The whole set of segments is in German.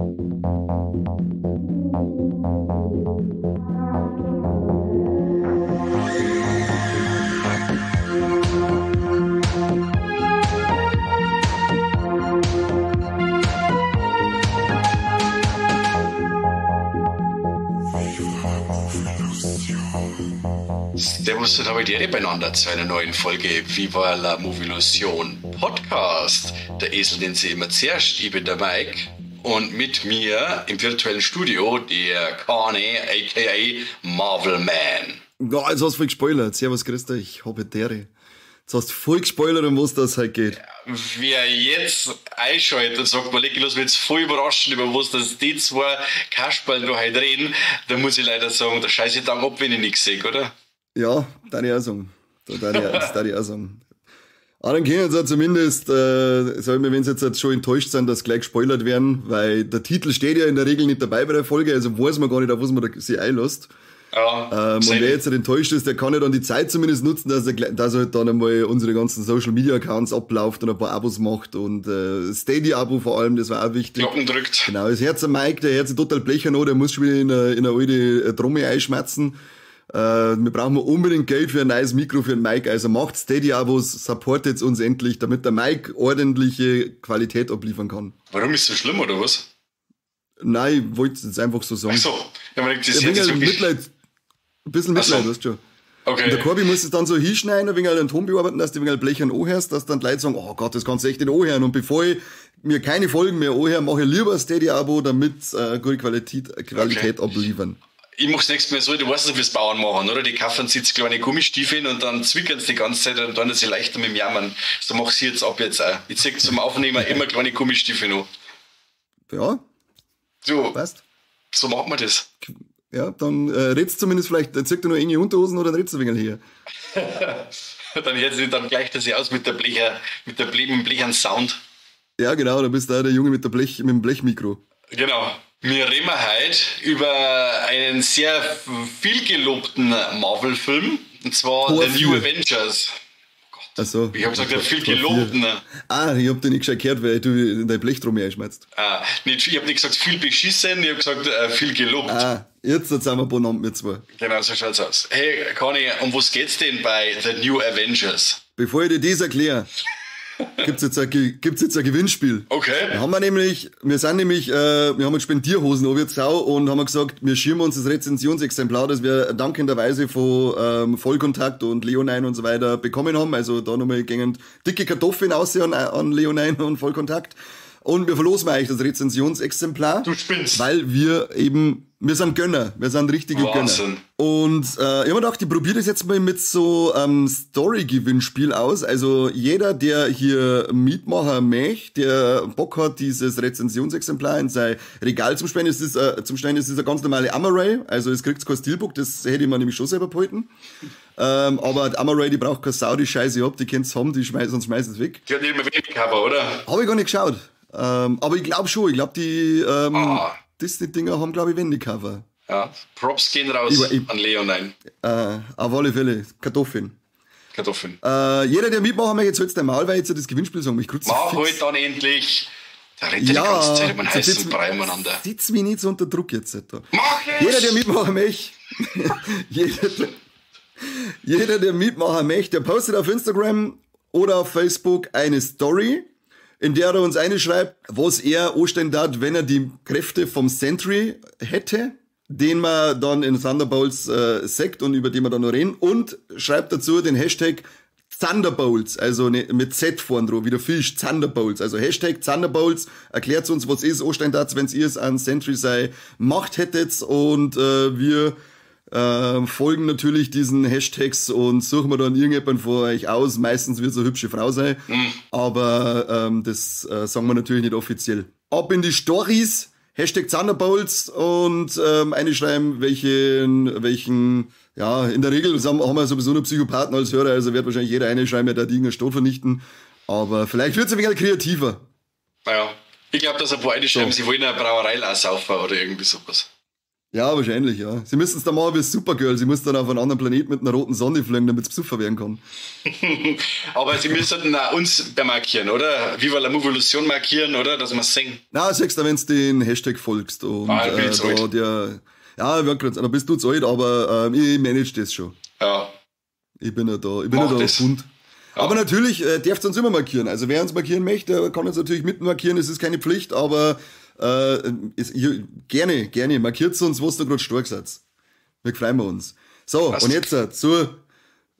Servus und habe die Ehre beieinander zu einer neuen Folge Viva la Movilusion Podcast. Der Esel, den Sie immer zuerst, ich bin der Mike und mit mir im virtuellen Studio der Kane, a.k.a. Marvel Man. Ja, jetzt hast du voll gespoilert. Servus, grüß dich, ich habe Dere. Jetzt hast du voll gespoilert, um was das halt geht. Wer jetzt einschaltet und sagt, mal los, wird es voll überraschen, über was das die zwei Kasperl da heute reden, dann muss ich leider sagen, da scheiße ich dann ab, wenn ich nichts sehe, oder? Ja, darf ich auch sagen. Das darf ich auch sagen. Aber dann können sie ja zumindest, sagen wir, wenn sie jetzt schon enttäuscht sind, dass gleich gespoilert werden, weil der Titel steht ja in der Regel nicht dabei bei der Folge, also weiß man gar nicht, auf was man sich einlässt. Ja, und wer jetzt halt enttäuscht ist, der kann ja dann die Zeit zumindest nutzen, dass er halt dann einmal unsere ganzen Social Media Accounts ablauft und ein paar Abos macht und Steady-Abo vor allem, das war auch wichtig. Glocken drückt. Genau, das Herz an Mike, der hört sich total blechern an, der muss schon wieder in eine alte Trommel einschmerzen. Wir brauchen unbedingt Geld für ein neues Mikro für den Mike, also macht Steady-Abos, supportet uns endlich, damit der Mike ordentliche Qualität abliefern kann. Warum ist das so schlimm, oder was? Nein, ich wollte es jetzt einfach so sagen. Ach so, ja, man denkt, das ein so bisschen Mitleid, weißt du schon. Okay. Und der Corby muss es dann so hinschneiden, ein wenig den Ton bearbeiten, dass du ein wenig blechern anhörst, dass dann die Leute sagen, oh Gott, das kannst du echt nicht anhören. Und bevor ich mir keine Folgen mehr anhöre, mache ich lieber ein Steady-Abo, damit gute Qualität abliefern. Ich mach's nächstes Mal so, du weißt, wie es Bauern machen, oder? Die kaufen sich jetzt kleine Gummistiefeln und dann zwickern sie die ganze Zeit und dann ist sie leichter mit dem Jammern. So mach ich jetzt ab jetzt auch. Ich zieh zum Aufnehmen immer kleine Gummistiefel an. Ja. So. Passt. So macht man das. Ja, dann redst du zumindest vielleicht, dann ziehst du noch enge Unterhosen oder dann redst du ein wenig hier. dann gleicht er sich aus mit dem blechern Sound. Ja, genau, da bist du auch der Junge mit dem Blechmikro. Genau. Wir reden heute über einen sehr viel gelobten Marvel-Film, und zwar The New Avengers. Ach so. Ich habe gesagt, der viel gelobten. Ich hab dich nicht gescheit gehört, weil du in dein Blechtrommel einschmeißt. Ich hab nicht gesagt viel beschissen, ich hab gesagt viel gelobt. Jetzt sind wir Bonamp mit zwei. Genau, so schaut's aus. Hey, Conny, um was geht's denn bei The New Avengers? Bevor ich dir das erkläre, gibt's jetzt ein Gewinnspiel. Okay. Wir haben uns Spendierhosen an wie Sau und haben gesagt, wir schirmen uns das Rezensionsexemplar, das wir dankenderweise von Vollkontakt und Leonine und so weiter bekommen haben. Also da nochmal gegen dicke Kartoffeln aussehen an Leonine und Vollkontakt. Und wir verlosen eigentlich das Rezensionsexemplar. Du spinnst. Weil wir sind Gönner. Wir sind richtige Wahnsinn. Gönner. Und ich habe mir gedacht, ich probiere das jetzt mal mit so Story-Gewinnspiel aus. Also jeder, der hier mitmachen möchte, der Bock hat, dieses Rezensionsexemplar in sein Regal zum Stellen, ist eine ganz normale Amaray. Also es kriegt kein Steelbook, das hätte ich mir nämlich schon selber behalten. Aber die Amaray, die braucht keine Sau, die Scheiße ab, die könnt's haben, sonst schmeißen es weg. Die hat nicht mehr wenig Cover, oder? Habe ich gar nicht geschaut. Aber ich glaube schon, die Disney-Dinger haben, glaube ich, Wendecover. Ja, Props gehen raus an Leonine. Auf alle Fälle, Kartoffeln. Jeder, der mitmachen möchte, jetzt hältst du mal, weil jetzt das Gewinnspiel sagen. Mach halt dann endlich. Da redet die ganze Zeit über einen heißen Brei umeinander. Sitz mich nicht so unter Druck jetzt. Alter. Mach es! Jeder, der mitmachen möchte, jeder, der mitmachen möchte, der postet auf Instagram oder auf Facebook eine Story, in der er uns schreibt, was er anstellen darf, wenn er die Kräfte vom Sentry hätte, den man dann in Thunderbolts sagt und über den wir dann noch reden, und schreibt dazu den Hashtag Thunderbolts, also mit Z vorn drauf, wie der Fisch, Thunderbolts, also Hashtag Thunderbolts, erklärt uns, was ist anstellen darf, wenn ihr es an Sentry sei Macht hättet, und wir folgen natürlich diesen Hashtags und suchen wir dann irgendjemanden von euch aus. Meistens wird es eine hübsche Frau sein, aber das sagen wir natürlich nicht offiziell. Ab in die Stories, Hashtag Thunderbolts, und einschreiben, welchen, ja, in der Regel haben wir sowieso nur Psychopathen als Hörer, also wird wahrscheinlich jeder einschreiben, der irgendeine Stadt vernichten, aber vielleicht wird es ein wenig kreativer. Naja, ich glaube, dass ein paar einschreiben, sie wollen eine Brauerei aussaufen oder irgendwie sowas. Ja, wahrscheinlich, ja. Sie müssen es dann machen wie Supergirl. Sie muss dann auf einen anderen Planeten mit einer roten Sonne fliegen, damit es besucher werden kann. Aber sie müssen auch uns markieren, oder? Viva la Movolution markieren, oder? Dass wir es sehen. Na, sagst du, wenn du den Hashtag folgst. Und, ich bin jetzt alt. Ja, da bist du zu alt, aber ich manage das schon. Ja. Ich bin ja da auf Hund. Ja. Aber natürlich darfst du uns immer markieren. Also wer uns markieren möchte, kann uns natürlich mitmarkieren. Es ist keine Pflicht, aber gerne markiert uns, was du gerade stark seid. Wir freuen uns. So, und jetzt zu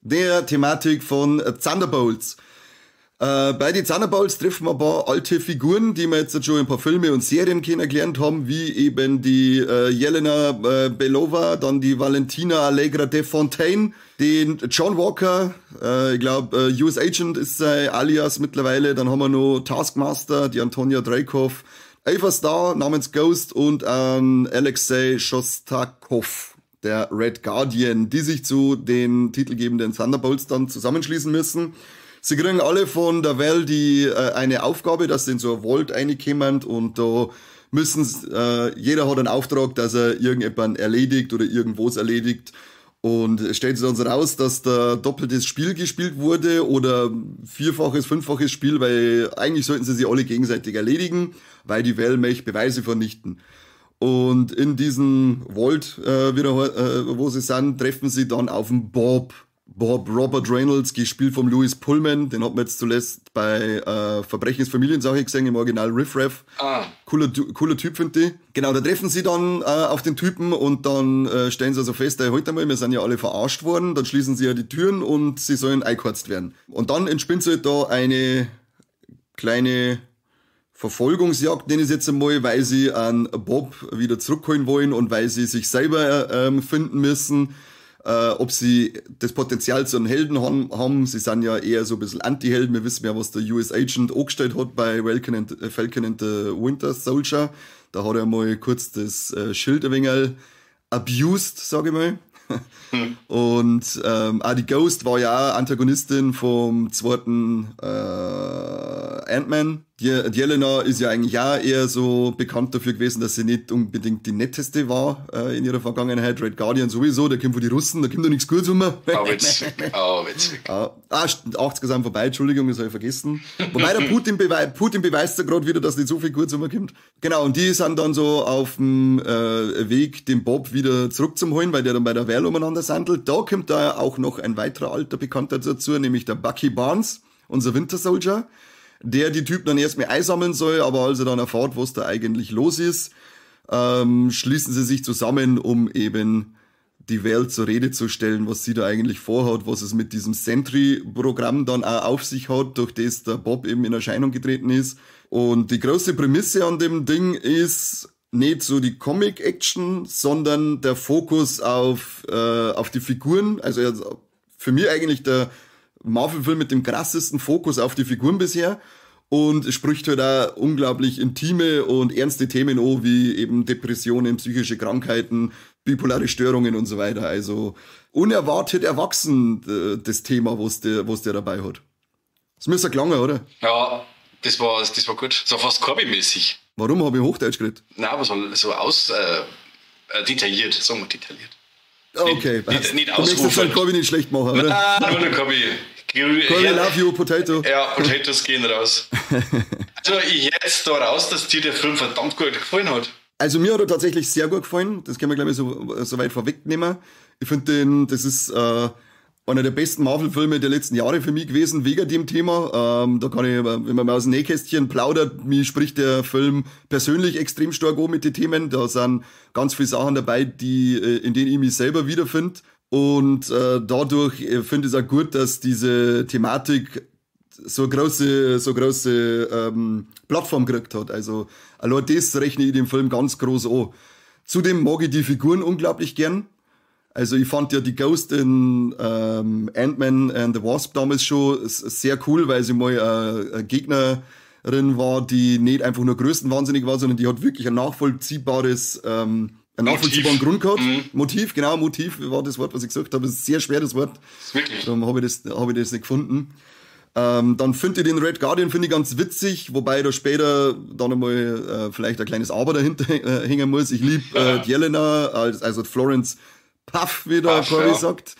der Thematik von Thunderbolts. Bei den Thunderbolts treffen wir ein paar alte Figuren, die wir jetzt schon in ein paar Filme und Serien kennengelernt haben, wie eben die Jelena Belova, dann die Valentina Allegra de Fontaine, den John Walker, ich glaube US Agent ist sein Alias mittlerweile, dann haben wir noch Taskmaster, die Antonia Dreykov, Ava Star namens Ghost und Alexei Shostakov, der Red Guardian, die sich zu den titelgebenden Thunderbolts dann zusammenschließen müssen. Sie kriegen alle von der Val eine Aufgabe, dass sie in so ein Vault reinkommen und da müssen jeder hat einen Auftrag, dass er irgendjemanden erledigt oder irgendwas erledigt. Und es stellt sich dann so raus, dass da doppeltes Spiel gespielt wurde oder vierfaches, fünffaches Spiel, weil eigentlich sollten sie sich alle gegenseitig erledigen, weil die Val möchte Beweise vernichten. Und in diesem Vault, wo sie sind, treffen sie dann auf den Bob Robert Reynolds, gespielt vom Louis Pullman, den hat man jetzt zuletzt bei Verbrechensfamiliensache gesehen, im Original Riff Raff. Cooler Typ, finde ich. Genau, da treffen sie dann auf den Typen und dann stellen sie also fest, halt einmal, wir sind ja alle verarscht worden, dann schließen sie ja die Türen und sie sollen eingekürzt werden. Und dann entspinnt sich da eine kleine Verfolgungsjagd, nenne ich es jetzt einmal, weil sie an Bob wieder zurückholen wollen und weil sie sich selber finden müssen. Ob sie das Potenzial zu einem Helden haben. Sie sind ja eher so ein bisschen Anti-Helden. Wir wissen ja, was der US Agent angestellt hat bei Falcon and the Winter Soldier. Da hat er mal kurz das Schild ein wenig abused, sage ich mal. Und auch die Ghost war ja auch Antagonistin vom zweiten Ant-Man. Die Jelena ist ja eigentlich auch eher so bekannt dafür gewesen, dass sie nicht unbedingt die netteste war in ihrer Vergangenheit. Red Guardian sowieso, der kommt von den Russen, da kommt doch nichts Gutes um. Witzig. 80er sind vorbei, Entschuldigung, das habe ich vergessen. Wobei der Putin beweist ja gerade wieder, dass nicht so viel Gutes umkommt. Genau, und die sind dann so auf dem Weg, den Bob wieder zurückzuholen, weil der dann bei der Wehr umeinander sandelt. Da kommt da auch noch ein weiterer alter Bekannter dazu, nämlich der Bucky Barnes, unser Winter Soldier, der die Typen dann erstmal einsammeln soll, aber als er dann erfährt, was da eigentlich los ist, schließen sie sich zusammen, um eben die Welt zur Rede zu stellen, was sie da eigentlich vorhat, was es mit diesem Sentry-Programm dann auch auf sich hat, durch das der Bob eben in Erscheinung getreten ist. Und die große Prämisse an dem Ding ist nicht so die Comic-Action, sondern der Fokus auf die Figuren. Also für mich eigentlich der Marvel-Film mit dem krassesten Fokus auf die Figuren bisher. Und es spricht halt auch unglaublich intime und ernste Themen an, wie eben Depressionen, psychische Krankheiten, bipolare Störungen und so weiter. Also unerwartet erwachsen, das Thema, was der dabei hat. Das müsste klangen, oder? Ja, das war gut. So fast Corby-mäßig. Warum habe ich Hochdeutsch geredet? Nein, aber so detailliert, sagen wir detailliert. Okay, nicht du möchtest halt Corby nicht schlecht machen, oder? Nein, nur der Corby. Corby, love you, Potato. Ja, Potatoes gehen raus. Also ich jetzt da raus, dass dir der Film verdammt gut gefallen hat. Also mir hat er tatsächlich sehr gut gefallen. Das können wir, glaube ich, so weit vorwegnehmen. Ich finde das ist einer der besten Marvel-Filme der letzten Jahre für mich gewesen, wegen dem Thema. Da kann ich, wenn man mal aus dem Nähkästchen plaudert, mich spricht der Film persönlich extrem stark an mit den Themen. Da sind ganz viele Sachen dabei, in denen ich mich selber wiederfinde. Und dadurch finde ich es auch gut, dass diese Thematik so große Plattform gekriegt hat. Also allein das rechne ich dem Film ganz groß an. Zudem mag ich die Figuren unglaublich gern. Also ich fand ja die Ghost in Ant-Man and the Wasp damals schon sehr cool, weil sie mal eine Gegnerin war, die nicht einfach nur größenwahnsinnig war, sondern die hat wirklich einen nachvollziehbaren Grund gehabt. Motiv war das Wort, was ich gesagt habe. Das ist ein sehr schweres Wort. Wirklich? Darum habe ich das nicht gefunden. Dann finde ich den Red Guardian finde ich ganz witzig, wobei da später dann einmal vielleicht ein kleines Aber dahinter hängen muss. Ich liebe Jelena, also Florence Puff, wie der Corey sagt.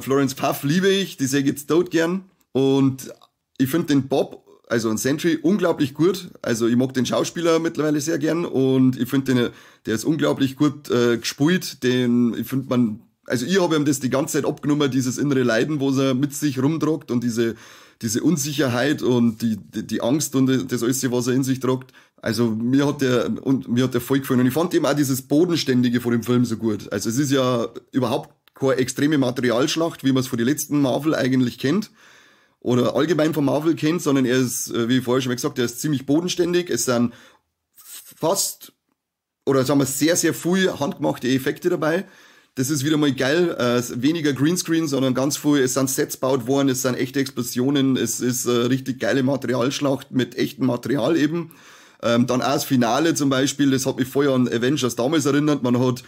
Florence Puff liebe ich, die sehe ich jetzt tot gern. Und ich finde den Bob, also ein Sentry, unglaublich gut. Also ich mag den Schauspieler mittlerweile sehr gern und ich finde der ist unglaublich gut gespielt. Also ich habe ihm das die ganze Zeit abgenommen, dieses innere Leiden, wo er mit sich rumtragt und diese Unsicherheit und die Angst und das alles, was er in sich tragt. Also mir hat der voll gefallen. Und ich fand eben auch dieses Bodenständige von dem Film so gut. Also es ist ja überhaupt keine extreme Materialschlacht, wie man es von den letzten Marvel eigentlich kennt. Oder allgemein von Marvel kennt, sondern er ist, wie ich vorher schon mal gesagt habe, er ist ziemlich bodenständig. Es sind fast, oder sagen wir sehr, sehr viel handgemachte Effekte dabei. Das ist wieder mal geil. Weniger Greenscreen, sondern ganz viel, es sind Sets gebaut worden, es sind echte Explosionen, es ist richtig geile Materialschlacht mit echtem Material eben. Dann auch das Finale zum Beispiel, das hat mich vorher an Avengers damals erinnert. Man hat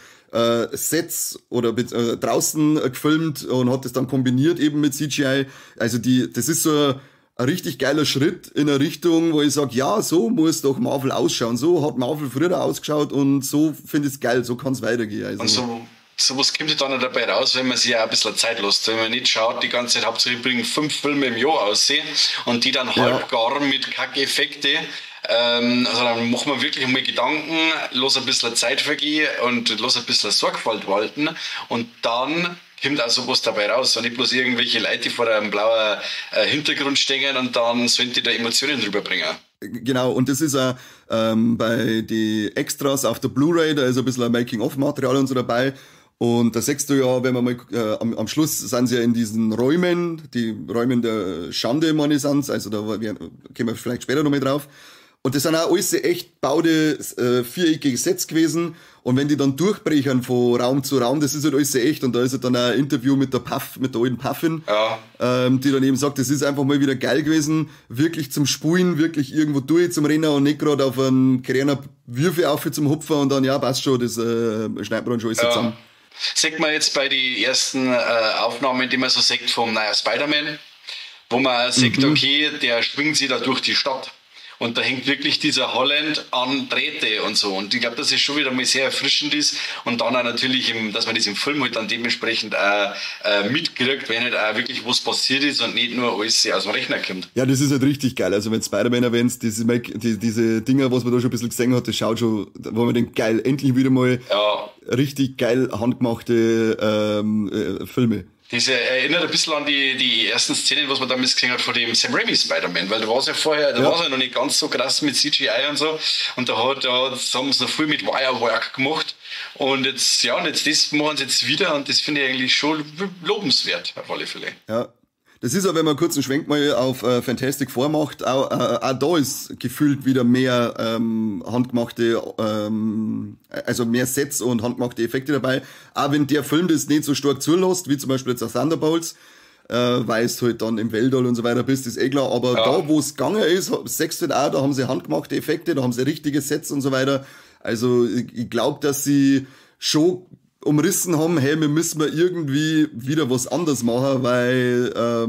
Sets oder draußen gefilmt und hat das dann kombiniert eben mit CGI. Also das ist so ein richtig geiler Schritt in eine Richtung, wo ich sage, ja, so muss doch Marvel ausschauen. So hat Marvel früher ausgeschaut und so finde ich es geil, so kann es weitergehen. Also. Und sowas kommt dann dabei raus, wenn man sich auch ein bisschen Zeit lässt. Wenn man nicht schaut, die ganze Zeit hauptsächlich bringen 5 Filme im Jahr aussehen und die dann halbgar mit Kack-Effekte. Also dann machen wir wirklich mal Gedanken, lass ein bisschen Zeit vergehen und lass ein bisschen Sorgfalt walten und dann kommt auch sowas dabei raus und nicht bloß irgendwelche Leute, die vor einem blauen Hintergrund stehen und dann sollen die da Emotionen drüber bringen. Genau, und das ist auch bei den Extras auf der Blu-ray, da ist ein bisschen ein Making-of-Material und so dabei. Und da siehst du ja, wenn man mal am Schluss sind sie ja in diesen Räumen, die Räumen der Schande, meine ich, sind's, also da kommen wir vielleicht später noch mal drauf. Und das sind auch alles echt baute, viereckige Sets gewesen. Und wenn die dann durchbrechen von Raum zu Raum, das ist halt alles sehr echt. Und da ist halt dann auch ein Interview mit der alten Puffin, die dann eben sagt, das ist einfach mal wieder geil gewesen, wirklich zum Spulen, wirklich irgendwo durch zum Rennen und nicht gerade auf einen kleinen Würfel auf zum Hupfen und dann, ja, passt schon, das schneiden wir dann schon alles zusammen. Sagt man jetzt bei den ersten Aufnahmen, die man so sieht vom Spider-Man, wo man sieht, okay, der schwingt sich da durch die Stadt. Und da hängt wirklich dieser Holland an Drähte und so. Und ich glaube, dass es schon wieder mal sehr erfrischend ist. Und dann auch natürlich, dass man das im Film halt dann dementsprechend auch mitkriegt, wenn halt auch wirklich was passiert ist und nicht nur alles aus dem Rechner kommt. Ja, das ist halt richtig geil. Also wenn Spider-Man erwähnt, diese Dinger, was man da schon ein bisschen gesehen hat, das schaut schon, wo man denkt, geil, endlich wieder mal richtig geil handgemachte Filme. Diese erinnert ein bisschen an die ersten Szenen, was man damals gesehen hat von dem Sam Raimi Spider-Man, weil da war es ja vorher, war es ja noch nicht ganz so krass mit CGI und so und da haben sie noch viel mit Wirework gemacht und jetzt das machen sie jetzt wieder und das finde ich eigentlich schon lobenswert auf alle Fälle. Ja. Das ist aber, wenn man kurz einen Schwenk mal auf Fantastic Four macht, auch da ist gefühlt wieder mehr handgemachte, also mehr Sets und handgemachte Effekte dabei. Auch wenn der Film das nicht so stark zulässt, wie zum Beispiel jetzt auch Thunderbolts, weil es halt dann im Weltall und so weiter bist, ist eh klar. Aber da, wo es gegangen ist, sechst du auch, da haben sie handgemachte Effekte, da haben sie richtige Sets und so weiter. Also ich glaube, dass sie schon umrissen haben, hey, wir müssen irgendwie wieder was anderes machen, weil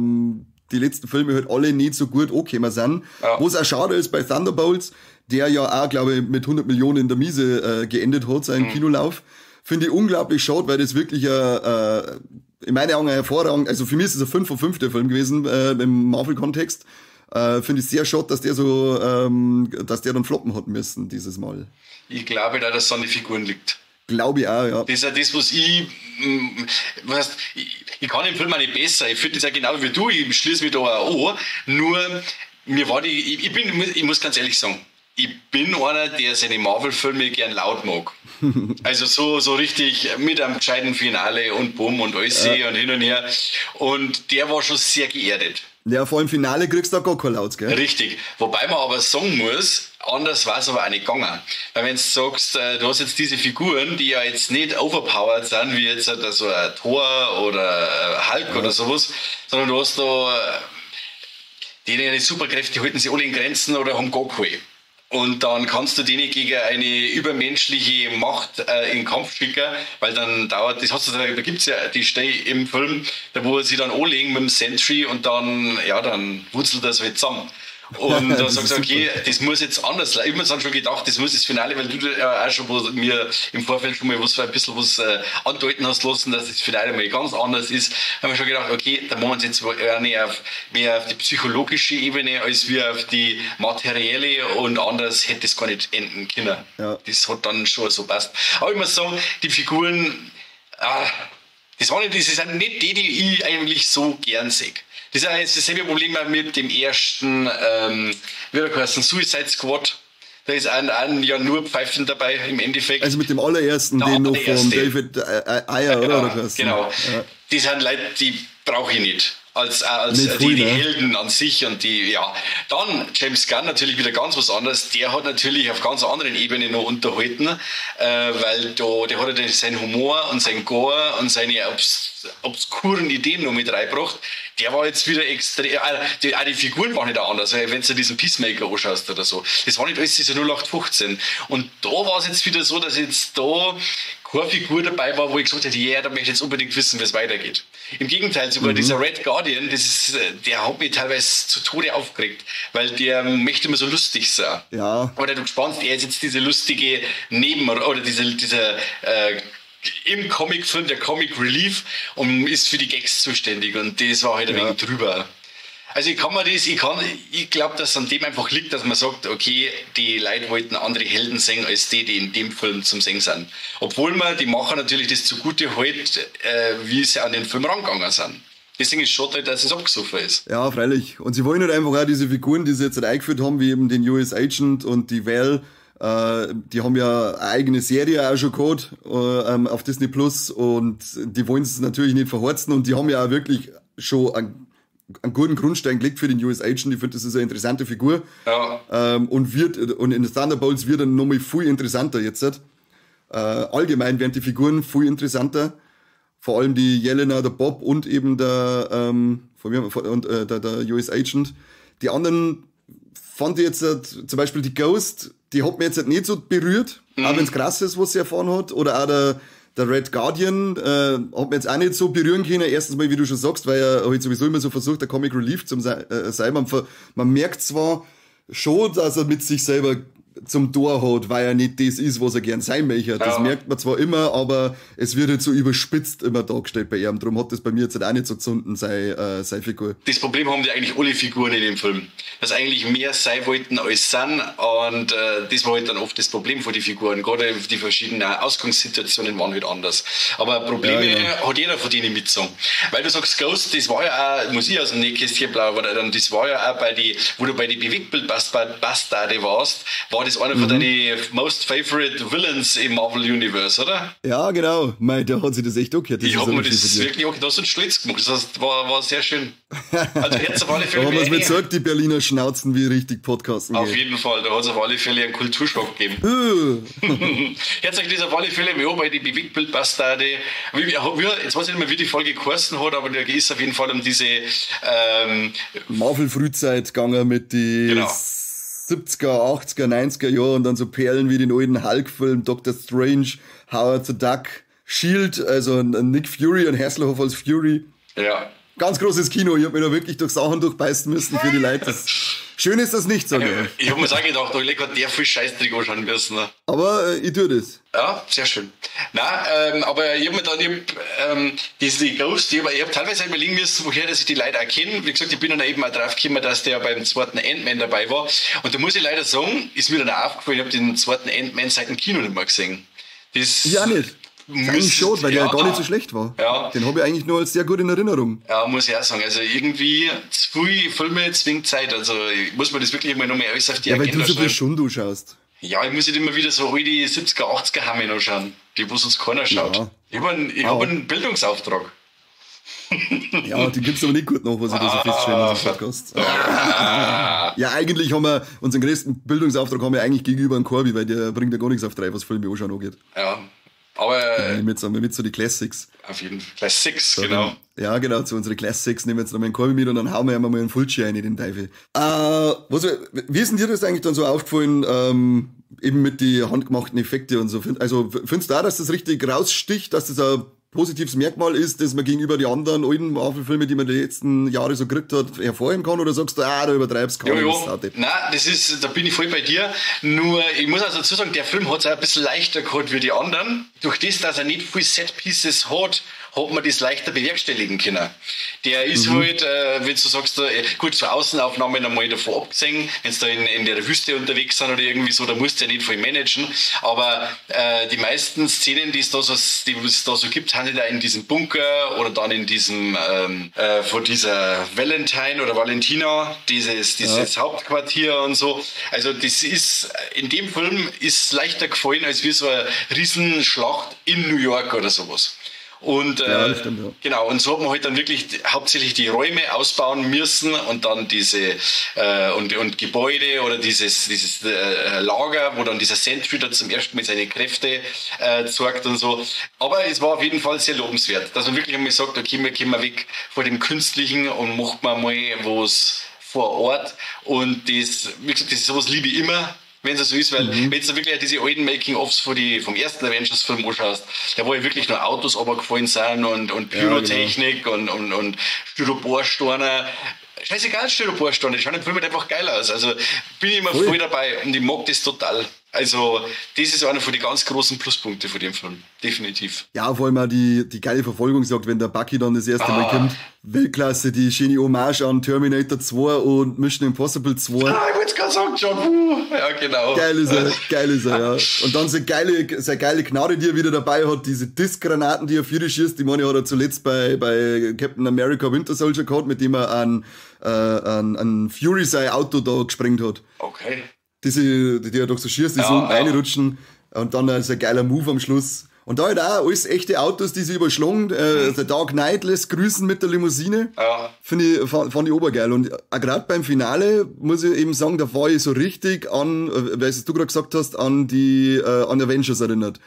die letzten Filme halt alle nicht so gut angekommen sind. Ja. Was auch schade ist bei Thunderbolts, der ja auch, glaube ich, mit 100 Millionen in der Miese geendet hat, seinen Kinolauf. Finde ich unglaublich schade, weil das wirklich in meinen Augen hervorragend, also für mich ist es ein 5 von 5 der Film gewesen im Marvel-Kontext. Finde ich sehr schade, dass der dann floppen hat müssen dieses Mal. Ich glaube da, dass es an die Figuren liegt. Glaube ich auch, ja. Das ist ja das, was ich kann den Film auch nicht besser. Ich finde das ja genau wie du, ich schließe mich da auch an. Nur, ich muss ganz ehrlich sagen, ich bin einer, der seine Marvel-Filme gern laut mag. Also so richtig mit einem gescheiten Finale und Bumm und alles und hin und her. Und der war schon sehr geerdet. Ja, vor dem Finale kriegst du auch gar kein Laut, gell? Richtig. Wobei man aber sagen muss, anders war es aber auch nicht gegangen. Weil wenn du sagst, du hast jetzt diese Figuren, die ja jetzt nicht overpowered sind, wie jetzt so ein Thor oder Hulk oder sowas, sondern du hast da die Superkräfte, halten sie alle in Grenzen oder haben gar keine. und dann kannst du denen gegen eine übermenschliche Macht in den Kampf schicken, weil dann dauert, da gibt's ja die Stelle im Film, da wo sie dann anlegen mit dem Sentry und dann wurzelt das halt zusammen. Und dann sagst du, okay, das muss jetzt anders. Ich habe mir dann schon gedacht, das muss das Finale, weil du ja auch schon mir im Vorfeld schon mal ein bisschen was andeuten hast lassen, dass das Finale mal ganz anders ist. Da haben wir schon gedacht, okay, da machen wir uns jetzt mehr auf die psychologische Ebene als wir auf die materielle, und anders hätte es gar nicht enden können. Ja. Das hat dann schon so passt. Aber ich muss sagen, die Figuren, das sind nicht die ich eigentlich so gern sehe. Das ist jetzt dasselbe Problem mit dem ersten, Suicide Squad. Da ist ja nur Pfeifen dabei im Endeffekt. Also mit dem allerersten, den noch von David Ayer, oder? Genau. Ja. Die sind Leute, die brauche ich nicht. Als die Helden an sich und die, ja. Dann James Gunn natürlich wieder ganz was anderes. Der hat natürlich auf ganz anderen Ebenen noch unterhalten, weil der hat ja seinen Humor und seinen Gore und seine obskuren Ideen noch mit reingebracht. Der war jetzt wieder extrem, auch die Figuren waren nicht anders, wenn du diesen Peacemaker anschaust oder so. Das war nicht alles diese 0815. Und da war es jetzt wieder so, dass jetzt da keine Figur dabei war, wo ich gesagt hätte, da möchte ich jetzt unbedingt wissen, wie es weitergeht. Im Gegenteil, sogar dieser Red Guardian, der hat mich teilweise zu Tode aufgeregt, weil der möchte immer so lustig sein. Ja. Aber du gespannt, er ist jetzt diese lustige dieser im Comicfilm, der Comic Relief, und ist für die Gags zuständig, und das war halt ein wenig drüber. Also ich glaube, dass es an dem einfach liegt, dass man sagt, okay, die Leute wollten andere Helden sehen, als die in dem Film zum Singen sind. Obwohl die Macher natürlich das zugute halt, wie sie an den Film rangegangen sind. Deswegen ist es schade, dass es abgesoffen ist. Ja, freilich. Und sie wollen halt einfach auch diese Figuren, die sie jetzt halt eingeführt haben, wie eben den US Agent und die Val, die haben ja eine eigene Serie auch schon gehabt auf Disney Plus, und die wollen es natürlich nicht verhorzen, und die haben ja auch wirklich schon einen guten Grundstein gelegt für den US Agent. Ich finde, das ist eine interessante Figur. Ja. Und in den Thunderbolts wird er nochmal viel interessanter jetzt. Allgemein werden die Figuren viel interessanter. Vor allem die Jelena, der Bob und eben der US Agent. Die anderen fand ich jetzt zum Beispiel die Ghost, die hat mir jetzt nicht so berührt, auch wenn es krass ist, was sie erfahren hat. Oder auch der Red Guardian hat mir jetzt auch nicht so berühren können. Erstens mal, wie du schon sagst, weil er halt sowieso immer so versucht, der Comic Relief zu sein. Man merkt zwar schon, dass er mit sich selber zum Tor hat, weil er nicht das ist, was er gern sein möchte. Das merkt man zwar immer, aber es wird jetzt so überspitzt immer dargestellt bei ihm. Darum hat das bei mir jetzt auch nicht so gezunden, seine Figur. Das Problem haben die eigentlich alle Figuren in dem Film. Dass eigentlich mehr sein wollten als sind, und das war halt dann oft das Problem von den Figuren. Gerade die verschiedenen Ausgangssituationen waren halt anders. Aber Probleme hat jeder von denen mitgezogen. Weil du sagst, Ghost, das war ja auch, muss ich aus dem Nähkästchen plaudern, aber das war ja auch wo du bei den Bewegtbildbastarde warst, war das einer von deinen most favorite Villains im Marvel Universe, oder? Ja, genau. Da hat sich das echt angehört. Ich habe mir das wirklich auch, da hast du einen Stolz gemacht. Das war sehr schön. Also Herz auf alle Fälle. Aber was man sagt, die Berliner schnauzen wie richtig podcasten. Auf jeden Fall, da hat es auf alle Fälle einen Kulturschock gegeben. Jetzt euch das auf alle Fälle mehr bei die Bewegtbildbastarde. Jetzt weiß ich nicht mehr, wie die Folge geheißen hat, aber da ist auf jeden Fall um diese Marvel-Frühzeit gegangen mit die 70er, 80er, 90er Jahre, und dann so Perlen wie den alten Hulk-Film, Doctor Strange, Howard the Duck, Shield, also Nick Fury und Hasselhoff als Fury. Ja. Ganz großes Kino, ich hab mir da wirklich durch Sachen durchbeißen müssen für die Leute. Schön ist das nicht, sage ich. Ich hab mir auch gedacht, ich hat der viel Scheißdreck anschauen müssen. Ne? Aber ich tue das. Ja, sehr schön. Nein, aber ich hab mir dann, diese Ghost, ich hab teilweise überlegen müssen, woher dass ich die Leute auch kenne. Wie gesagt, ich bin dann eben auch drauf gekommen, dass der beim zweiten Ant-Man dabei war. Und da muss ich leider sagen, ist mir dann auch aufgefallen, ich habe den zweiten Ant-Man seit dem Kino nicht mehr gesehen. Ja, nicht. Eigentlich schon, weil der ja gar nicht so schlecht war. Ja. Den habe ich eigentlich nur als sehr gut in Erinnerung. Ja, muss ich auch sagen. Also irgendwie zu viele Filme zwingt Zeit. Also muss man das wirklich mal nochmal alles auf die Agenda schreiben. Ja, weil du so viel Schund schaust. Ja, ich muss nicht immer wieder so alte 70er, 80er Hammer anschauen, die wo sonst keiner schaut. Ja. Ich hab einen Bildungsauftrag. Ja, die gibt's aber nicht gut noch, was ich da so feststelle in unserem Podcast. Ja, eigentlich haben wir unseren größten Bildungsauftrag eigentlich gegenüber einem Corby, weil der bringt ja gar nichts auf drei, was Filme anschauen angeht. Ja. Aber nehmen wir mit so die Classics. Auf jeden Fall. Classics, so, genau. Ja, genau, zu unseren Classics nehmen wir jetzt noch mal einen Kolben mit und dann hauen wir einmal einen Fulci rein in den Teufel. Wie ist denn dir das eigentlich dann so aufgefallen, eben mit die handgemachten Effekte und so? Also findest du auch, dass das richtig raussticht, dass das ein positives Merkmal ist, dass man gegenüber die anderen alten Marvel-Filme, die man die letzten Jahre so gekriegt hat, hervorheben kann? Oder sagst du, da übertreibst du gar nicht? Nein, da bin ich voll bei dir. Nur, ich muss also dazu sagen, der Film hat es auch ein bisschen leichter gehabt wie die anderen. Durch das, dass er nicht viel Set-Pieces hat man das leichter bewerkstelligen können. Der ist halt, wenn du sagst, gut, so Außenaufnahmen einmal davor abgesehen, wenn sie da in der Wüste unterwegs sind oder irgendwie so, da musst du ja nicht viel managen. Aber die meisten Szenen, die es da so gibt, sind ja in diesem Bunker oder dann in diesem von dieser Valentine oder Valentina, dieses Hauptquartier und so. Also das ist, in dem Film ist leichter gefallen, als wie so eine Riesenschlacht in New York oder sowas. Und das stimmt, ja. Genau, und so hat man halt dann wirklich hauptsächlich die Räume ausbauen müssen und dann diese und Gebäude oder dieses Lager, wo dann dieser Sentry da zum ersten Mal seine Kräfte zeigt und so. Aber es war auf jeden Fall sehr lobenswert, dass man wirklich einmal sagt, okay, wir gehen mal weg von dem Künstlichen und macht mal was vor Ort. Und das, wie gesagt, sowas liebe ich immer, wenn es so ist, weil wenn du wirklich diese alten Making-ofs vom ersten Avengers-Film anschaust, da wo ja wirklich nur Autos runtergefallen sind und Pyrotechnik und Styroporsteine. Scheißegal, Styroporsteine, die schauen im Film halt einfach geil aus. Also bin ich immer voll dabei und ich mag das total. Also das ist einer von den ganz großen Pluspunkten von dem Film, definitiv. Ja, vor allem auch die geile Verfolgungsjagd, wenn der Bucky dann das erste Mal kommt. Weltklasse, die schöne Hommage an Terminator 2 und Mission Impossible 2. Ich wollte es gerade sagen, John. Ja, genau. Geil ist er, ja. Und dann seine geile Knarre, die er wieder dabei hat, diese Diskgranaten, die er für die schießt, die meine hat er zuletzt bei Captain America Winter Soldier gehabt, mit dem er an Fury sein Auto da gesprengt hat. Okay. Die er doch so schießt, die so unten reinrutschen und dann ist ein geiler Move am Schluss. Und da halt auch alles echte Autos, die sich überschlagen. Der Dark Knight lässt grüßen mit der Limousine. Ja. Fand ich obergeil. Und auch gerade beim Finale muss ich eben sagen, da war ich so richtig an, weil du gerade gesagt hast, an Avengers erinnert.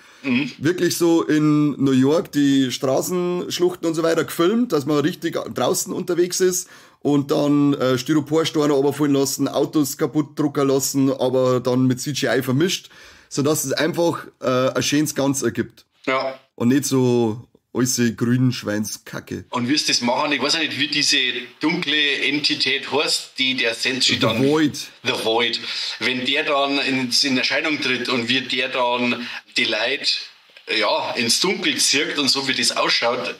Wirklich so in New York die Straßenschluchten und so weiter gefilmt, dass man richtig draußen unterwegs ist. Und dann Styroporsteine runterfallen lassen, Autos kaputt drucken lassen, aber dann mit CGI vermischt, sodass es einfach ein schönes Ganze ergibt. Ja. Und nicht so alles Grünschweinskacke. Und wie es das machen, ich weiß ja nicht, wie diese dunkle Entität heißt, die der Sentry dann... The Void. Wenn der dann in Erscheinung tritt und wie der dann die Leute ins Dunkel zirkt und so wie das ausschaut,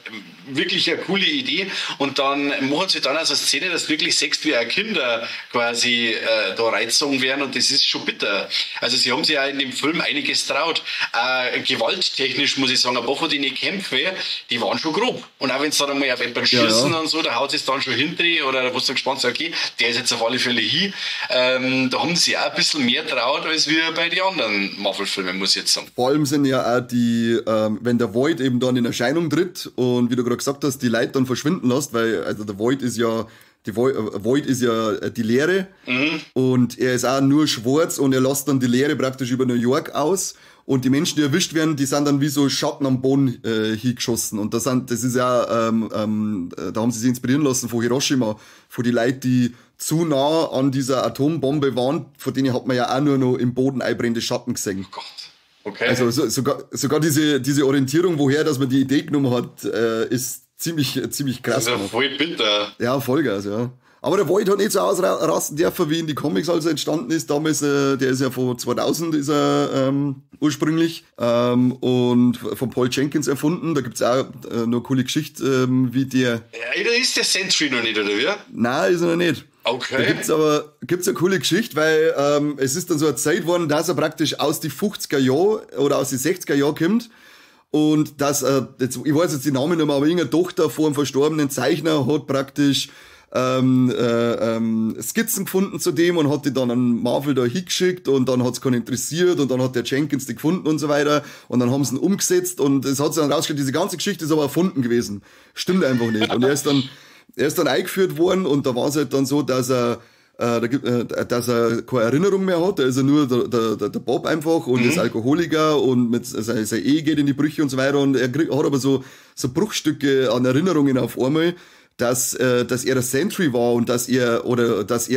wirklich eine coole Idee. Und dann machen sie dann also eine Szene, dass wirklich sechs wie Kinder quasi da reingezogen werden und das ist schon bitter. Also sie haben sich ja in dem Film einiges traut. Gewalttechnisch muss ich sagen, ein paar von den Kämpfen, die waren schon grob. Und auch wenn es dann einmal auf jemanden schießen und so, da haut es dann schon hinten oder wo du gespannt sagst, okay, der ist jetzt auf alle Fälle hin. Da haben sie auch ein bisschen mehr traut als wir bei den anderen Marvel-Filmen, muss ich jetzt sagen. Vor allem sind ja auch wenn der Void eben dann in Erscheinung tritt und wie du gerade gesagt hast, die Leute dann verschwinden lässt, weil also der Void ist ja die Leere und er ist auch nur schwarz und er lässt dann die Leere praktisch über New York aus und die Menschen, die erwischt werden, die sind dann wie so Schatten am Boden hingeschossen und das ist ja, da haben sie sich inspirieren lassen von Hiroshima, von die Leute, die zu nah an dieser Atombombe waren, von denen hat man ja auch nur noch im Boden einbrennende Schatten gesehen. Oh Gott. Okay. Also sogar diese Orientierung, woher dass man die Idee genommen hat, ist ziemlich krass. Das ist ja voll bitter. Ja, Vollgas, ja. Aber der Void hat nicht so ausrasten dürfen, wie in die Comics als er entstanden ist. Damals, der ist ja von 2000 ist er ursprünglich und von Paul Jenkins erfunden. Da gibt's auch noch eine coole Geschichte, wie der... Ja, da ist der Sentry noch nicht, oder wie? Nein, ist er noch nicht. Okay. Da gibt's eine coole Geschichte, weil es ist dann so eine Zeit geworden, dass er praktisch aus die 50er Jahren oder aus die 60er Jahren kommt und dass ich weiß jetzt die Namen nicht mehr, aber irgendeine Tochter von einem verstorbenen Zeichner hat praktisch Skizzen gefunden zu dem und hat die dann an Marvel da hingeschickt und dann hat's keinen interessiert und dann hat der Jenkins die gefunden und so weiter und dann haben sie ihn umgesetzt und es hat sich dann rausgestellt, diese ganze Geschichte ist aber erfunden gewesen. Stimmt einfach nicht. Und er ist dann eingeführt worden und da war es halt dann so, dass er dass er keine Erinnerung mehr hat. Da ist er nur der Bob einfach und ist Alkoholiker und mit seine Ehe geht in die Brüche und so weiter. Und er hat aber so Bruchstücke an Erinnerungen auf einmal, dass er der Sentry war und dass er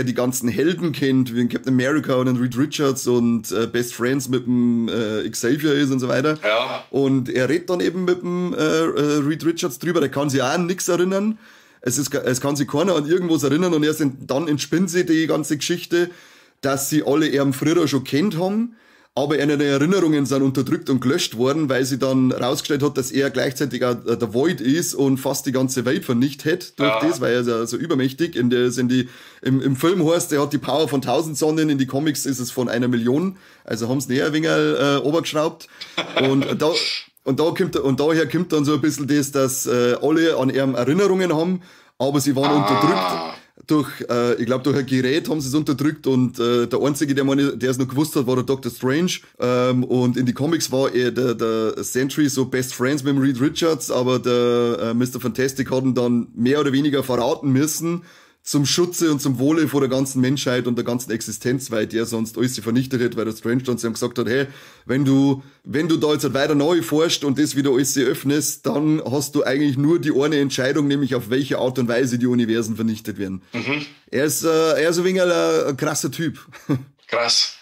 die ganzen Helden kennt, wie Captain America und Reed Richards und Best Friends mit dem Xavier ist und so weiter. Ja. Und er redet dann eben mit dem Reed Richards drüber, der kann sich auch an nichts erinnern. Es kann sich keiner an irgendwas erinnern und erst dann entspinnt sich die ganze Geschichte, dass sie alle ihn früher schon kennt haben, aber ihre Erinnerungen sind unterdrückt und gelöscht worden, weil sie dann rausgestellt hat, dass er gleichzeitig auch der Void ist und fast die ganze Welt vernichtet durch das, weil er ist so übermächtig. Im Film heißt, er hat die Power von 1000 Sonnen, in die Comics ist es von 1 Million, also haben sie näher ein wenig obergeschraubt. Daher kommt dann so ein bisschen das, dass alle an ihm Erinnerungen haben, aber sie waren unterdrückt. Durch ein Gerät haben sie es unterdrückt und der Einzige, der es noch gewusst hat, war der Dr. Strange. Und in die Comics war er der Sentry so Best Friends mit dem Reed Richards, aber der Mr. Fantastic hat ihn dann mehr oder weniger verraten müssen zum Schutze und zum Wohle vor der ganzen Menschheit und der ganzen Existenz, weil der sonst alles vernichtet hätte, weil der Strange dann zu ihm gesagt hat, hey, wenn du da jetzt weiter neu forschst und das wieder alles öffnest, dann hast du eigentlich nur die eine Entscheidung, nämlich auf welche Art und Weise die Universen vernichtet werden. Er ist ein wenig ein krasser Typ. Krass.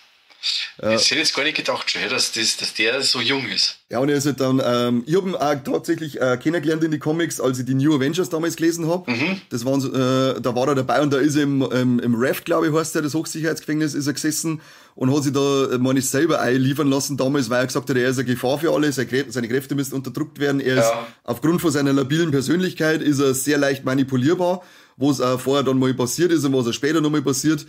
Ich hätte jetzt gar nicht gedacht schon, dass der so jung ist. Ja, und er ist halt dann, ich habe ihn auch tatsächlich kennengelernt in die Comics, als ich die New Avengers damals gelesen habe. Das waren so, da war er dabei und da ist er im Raft, glaube ich, heißt er, das Hochsicherheitsgefängnis, ist er gesessen und hat sich da, meine ich, selber einliefern lassen damals, weil er gesagt hat, er ist eine Gefahr für alle, seine Kräfte müssen unterdrückt werden. Er ist, aufgrund von seiner labilen Persönlichkeit, ist er sehr leicht manipulierbar, wo es auch vorher dann mal passiert ist und was er später nochmal passiert.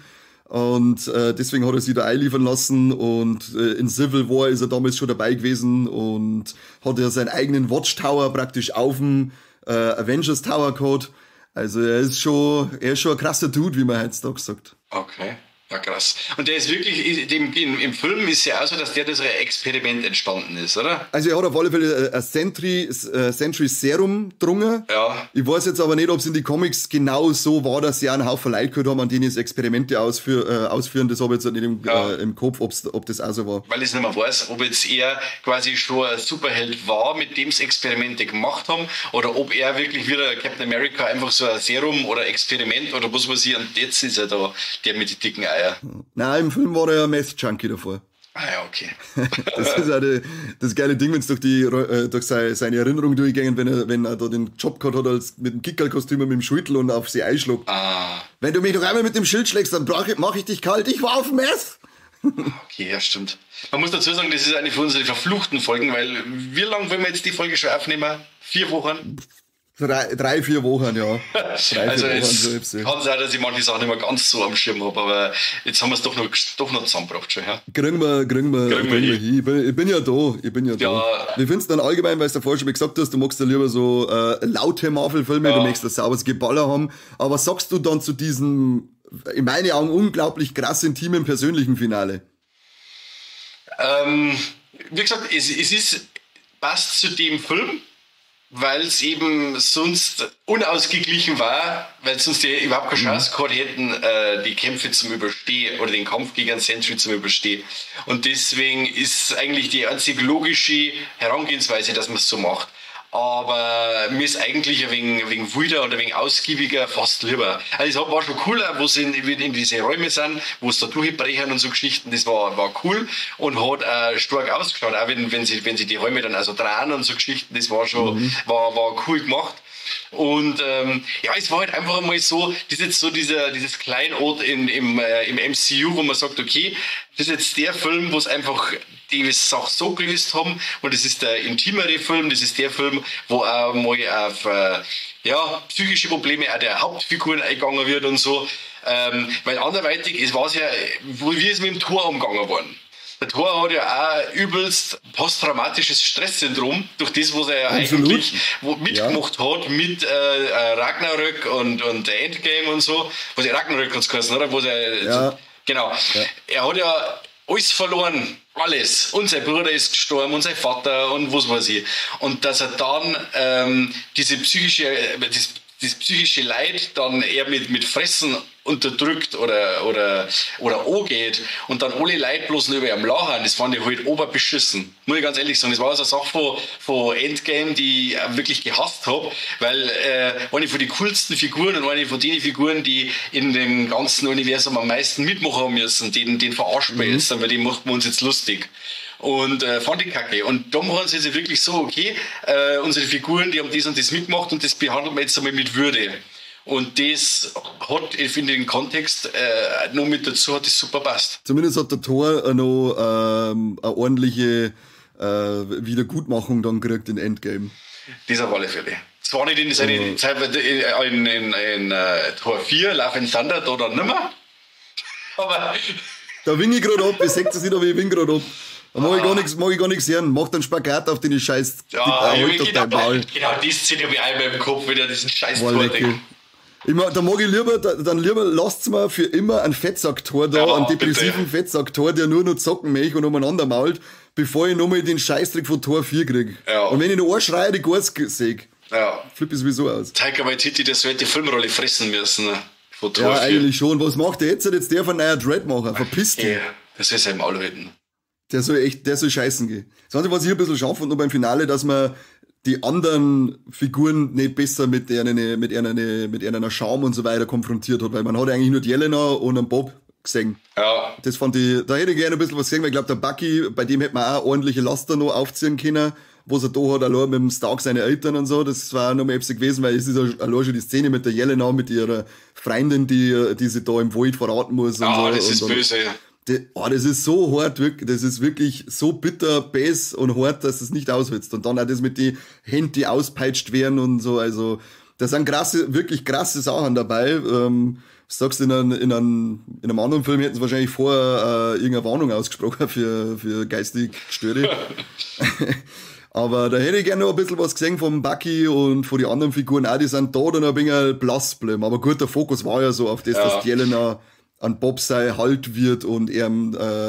Und deswegen hat er sich da einliefern lassen und in Civil War ist er damals schon dabei gewesen und hat ja seinen eigenen Watchtower praktisch auf dem Avengers Tower gehabt. Also er ist schon ein krasser Dude, wie man heutzutage sagt. Okay. Ja, krass. Und der ist wirklich, im Film ist ja auch so, dass das ein Experiment entstanden ist, oder? Also er hat auf alle Fälle ein Sentry Serum drungen. Ja. Ich weiß jetzt aber nicht, ob es in die Comics genau so war, dass sie auch einen Haufen Leute gehört haben, an denen es Experimente ausführen. Das habe ich jetzt nicht im Kopf, ob das auch so war. Weil ich nicht mehr weiß, ob jetzt er quasi schon ein Superheld war, mit dem sie Experimente gemacht haben, oder ob er wirklich wieder Captain America einfach so ein Serum oder Experiment oder was weiß ich, und jetzt ist er da, der mit den dicken Eier. Nein, im Film war er ja Meth-Junkie davor. Ah ja, okay. Das ist auch das geile Ding, wenn es durch seine Erinnerung durchgehen, wenn er da den Job gehabt hat, als mit dem Kickerl-Kostüm und mit dem Schüttel und auf sie einschlägt. Wenn du mich noch einmal mit dem Schild schlägst, dann mach ich dich kalt. Ich war auf Meth. Okay, ja, stimmt. Man muss dazu sagen, das ist eine von unseren verfluchten Folgen, weil wie lange wollen wir jetzt die Folge schon aufnehmen? 4 Wochen? 3-4 Wochen, ja. Also jetzt kann es sein, dass ich manche Sachen nicht mehr ganz so am Schirm habe, aber jetzt haben wir es doch noch zusammengebracht schon. Ja. Kriegen wir hin. Ich bin ja da. Wie findest du dann allgemein, weil du davor schon gesagt hast, du magst ja lieber so laute Marvel-Filme, du möchtest ein sauberes Geballer haben, aber was sagst du dann zu diesem, in meinen Augen, unglaublich krass intimen persönlichen Finale? Wie gesagt, es passt zu dem Film, weil es eben sonst unausgeglichen war, weil sonst die überhaupt keine Chance gehabt hätten, die Kämpfe zum Überstehen oder den Kampf gegen Sentry zum Überstehen. Und deswegen ist eigentlich die einzig logische Herangehensweise, dass man es so macht. Aber mir ist eigentlich ein wenig wilder oder ein wenig ausgiebiger fast lieber. Also es war schon cool, wo sie in diese Räume sind, wo es da durchbrechen und so Geschichten, das war cool und hat stark ausgeschaut, auch wenn sie die Räume dann also drehen und so Geschichten, das war schon, war cool gemacht. Und ja, es war halt einfach mal so, das ist jetzt so dieses Kleinod im MCU, wo man sagt, okay, das ist jetzt der Film, wo es einfach die Sache so gelöst haben, und das ist der intimere Film, das ist der Film, wo auch mal auf psychische Probleme auch der Hauptfiguren eingegangen wird und so, weil anderweitig, es war ja, wie es mit dem Thor umgegangen worden. Der Thor hat ja auch übelst posttraumatisches Stresssyndrom durch das, was er ja eigentlich mitgemacht hat mit Ragnarök und Endgame und so. Was ja Ragnarök hat es geheißen, oder? Genau. Ja. Er hat ja alles verloren. Alles. Und sein Bruder ist gestorben und sein Vater und was weiß ich. Und dass er dann das das psychische Leid dann eher mit Fressen unterdrückt oder angeht und dann alle Leute bloß nur über ihm lachen, das fand ich halt oberbeschissen. Muss ich ganz ehrlich sagen, das war also eine Sache von Endgame, die ich wirklich gehasst habe, weil eine von den coolsten Figuren und eine von den Figuren, die in dem ganzen Universum am meisten mitmachen haben müssen, den verarschen wir jetzt, weil den machen wir uns jetzt lustig. Und fand ich kacke. Und da machen sie jetzt wirklich so, okay, unsere Figuren, die haben das und das mitgemacht und das behandeln wir jetzt einmal mit Würde. Und das hat, ich finde, den Kontext noch mit dazu hat das super passt. Zumindest hat der Thor noch eine ordentliche Wiedergutmachung dann gekriegt in Endgame. Das auf alle Fälle. Zwar nicht in seine Zeit in Thor 4, Love and Thunder, da dann nimmer. Aber da wink ich gerade ab, ich sehe das nicht, aber ich wink gerade ab. Da mag ich gar nichts hören. Mach den Spagat auf den Scheiß. Ja, genau, die Szene habe ich einmal im Kopf, wieder diesen Scheiß Tor denken. Da mag ich lieber, dann lieber lasst's mir für immer einen Fettsack-Tor da, einen depressiven Fettsack-Tor, der nur noch zocken möchte und umeinander mault, bevor ich nochmal den Scheißtrick von Tor 4 krieg. Ja. Und wenn ich noch anschreie, die Gors sehe, flippe ich sowieso aus. Taika Waititi, das wird die Filmrolle fressen müssen. Von Tor 4. Ja, eigentlich schon. Was macht der jetzt? Jetzt der von neuer Dread machen. Verpiss dich. Das soll sein Maul halten. Der soll scheißen gehen. Das Einzige, was ich ein bisschen schaffe und noch beim Finale, dass man die anderen Figuren nicht besser mit einer Charme und so weiter konfrontiert hat, weil man hat eigentlich nur die Jelena und einen Bob gesehen. Ja. Das fand ich, da hätte ich gerne ein bisschen was gesehen, weil ich glaube, der Bucky, bei dem hätte man auch ordentliche Laster noch aufziehen können, was er da hat, allein mit dem Stark seine Eltern und so, das war nochmal etwas gewesen, weil es ist allein schon die Szene mit der Jelena, mit ihrer Freundin, die sie da im Wald verraten muss. Ah, und so. Das ist böse. Das ist so hart, das ist wirklich so bitter, bass und hart, dass es nicht auswitzt. Und dann auch das mit die Hände, die auspeitscht werden und so, also, da sind wirklich krasse Sachen dabei. Sagst du, in einem anderen Film hätten sie wahrscheinlich vorher irgendeine Warnung ausgesprochen für geistig Gestörte. Aber da hätte ich gerne noch ein bisschen was gesehen vom Bucky und von den anderen Figuren auch, die sind da dann ein wenig blass bleiben. Aber gut, der Fokus war ja so auf das, dass die Jelena an Bob sei Halt wird und er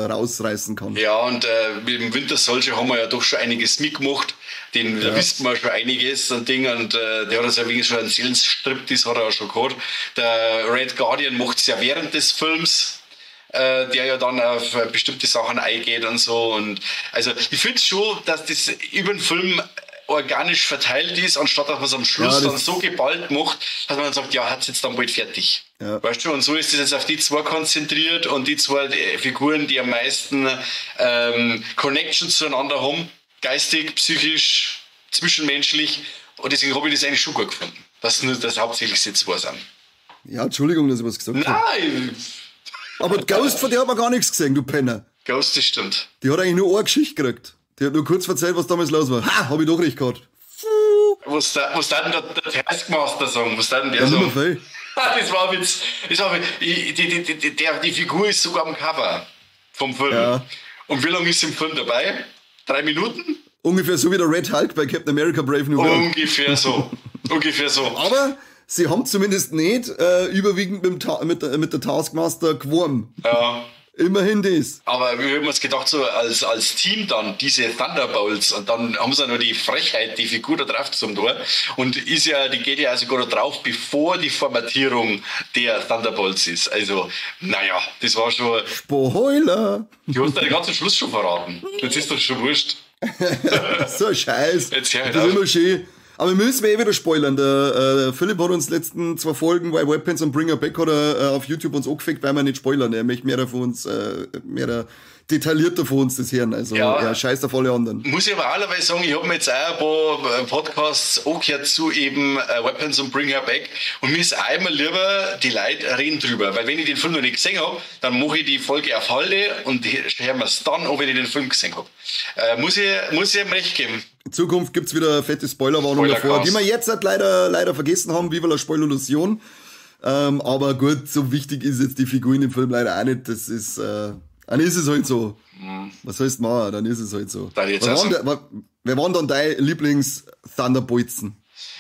rausreißen kann. Ja, und mit dem Winter Soldier haben wir ja doch schon einiges mitgemacht. Da wissen wir schon einiges und Ding. Und der hat also wegen schon einen Seelenstrip, das hat er auch schon gehabt. Der Red Guardian macht es ja während des Films, der ja dann auf bestimmte Sachen eingeht und so. Und also ich finde schon, dass das über den Film organisch verteilt ist, anstatt dass man es am Schluss dann so geballt macht, dass man dann sagt, ja, hat's jetzt dann bald fertig. Ja. Weißt du, und so ist es jetzt auf die zwei konzentriert und die zwei Figuren, die am meisten Connections zueinander haben, geistig, psychisch, zwischenmenschlich, und deswegen habe ich das eigentlich schon gut gefunden, dass nur das hauptsächlich jetzt zwei sind. Ja, Entschuldigung, dass ich was gesagt habe. Nein! Aber Ghost, von der hat man gar nichts gesehen, du Penner. Ghost, das stimmt. Die hat eigentlich nur eine Geschichte gekriegt. Die hat nur kurz erzählt, was damals los war. Ha, hab ich doch recht gehabt. Was da denn der Taskmaster sagen? Was da denn der sagen? Das war Witz. Die Figur ist sogar am Cover vom Film. Ja. Und wie lange ist sie im Film dabei? 3 Minuten? Ungefähr so wie der Red Hulk bei Captain America Brave New World. Ungefähr so. Aber sie haben zumindest nicht überwiegend mit der Taskmaster geworben. Ja. Immerhin das. Aber wir haben uns gedacht, so als Team dann, diese Thunderbolts, und dann haben sie ja nur die Frechheit, die Figur da drauf zum Tor. Und die geht ja sogar noch drauf, bevor die Formatierung der Thunderbolts ist. Also, naja, das war schon... Spoiler! Du hast ja den ganzen Schluss schon verraten. Jetzt ist das schon wurscht. So ein Scheiß. Jetzt hör das ist immer schön. Aber wir müssen wieder spoilern. Der Philipp hat uns letzten 2 Folgen bei Weapons und Bring Her Back auf YouTube uns angefickt, weil wir nicht spoilern. Er möchte mehr von uns, mehr detaillierter von uns das hören. Also er scheißt auf alle anderen. Muss ich aber allerweise sagen, ich habe mir jetzt auch ein paar Podcasts angehört zu eben Weapons und Bring Her Back, und mir ist einmal lieber, die Leute reden drüber. Weil wenn ich den Film noch nicht gesehen habe, dann mache ich die Folge auf Halde und höre mir es dann an, wenn ich den Film gesehen habe. Muss ich ihm recht geben. In Zukunft gibt's wieder eine fette Spoilerwarnung davor, die wir jetzt halt leider vergessen haben, Viva la Spoiler-Illusion. Aber gut, so wichtig ist jetzt die Figur in dem Film leider auch nicht. Das ist, dann ist es halt so. Was sollst du machen? Dann ist es halt so. Wer waren dann deine Lieblings-Thunderbolzen?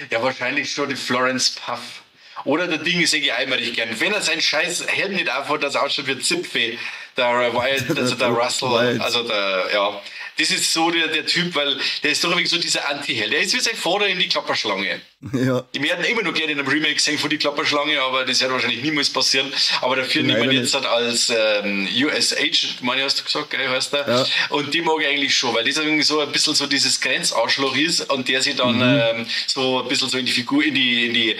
Ja, wahrscheinlich schon die Florence Puff. Oder der Ding ist eigentlich einmalig gern. Wenn er seinen scheiß Helm nicht aufhat, das ausschaut wie Zipfel. Der Wyatt, also der Russell, also das ist so der Typ, weil der ist doch irgendwie so dieser Anti-Held. Der ist wie sein Vater in die Klapperschlange. Ja. Die werden immer noch gerne in einem Remake sehen von die Klapperschlange, aber das wird wahrscheinlich niemals passieren. Aber dafür nimmt man jetzt halt als US Agent, meine hast du gesagt, gell, heißt der. Ja. Und die mag ich eigentlich schon, weil das irgendwie so ein bisschen so dieses Grenzarschloch ist und der sich dann so ein bisschen so in die Figur, in die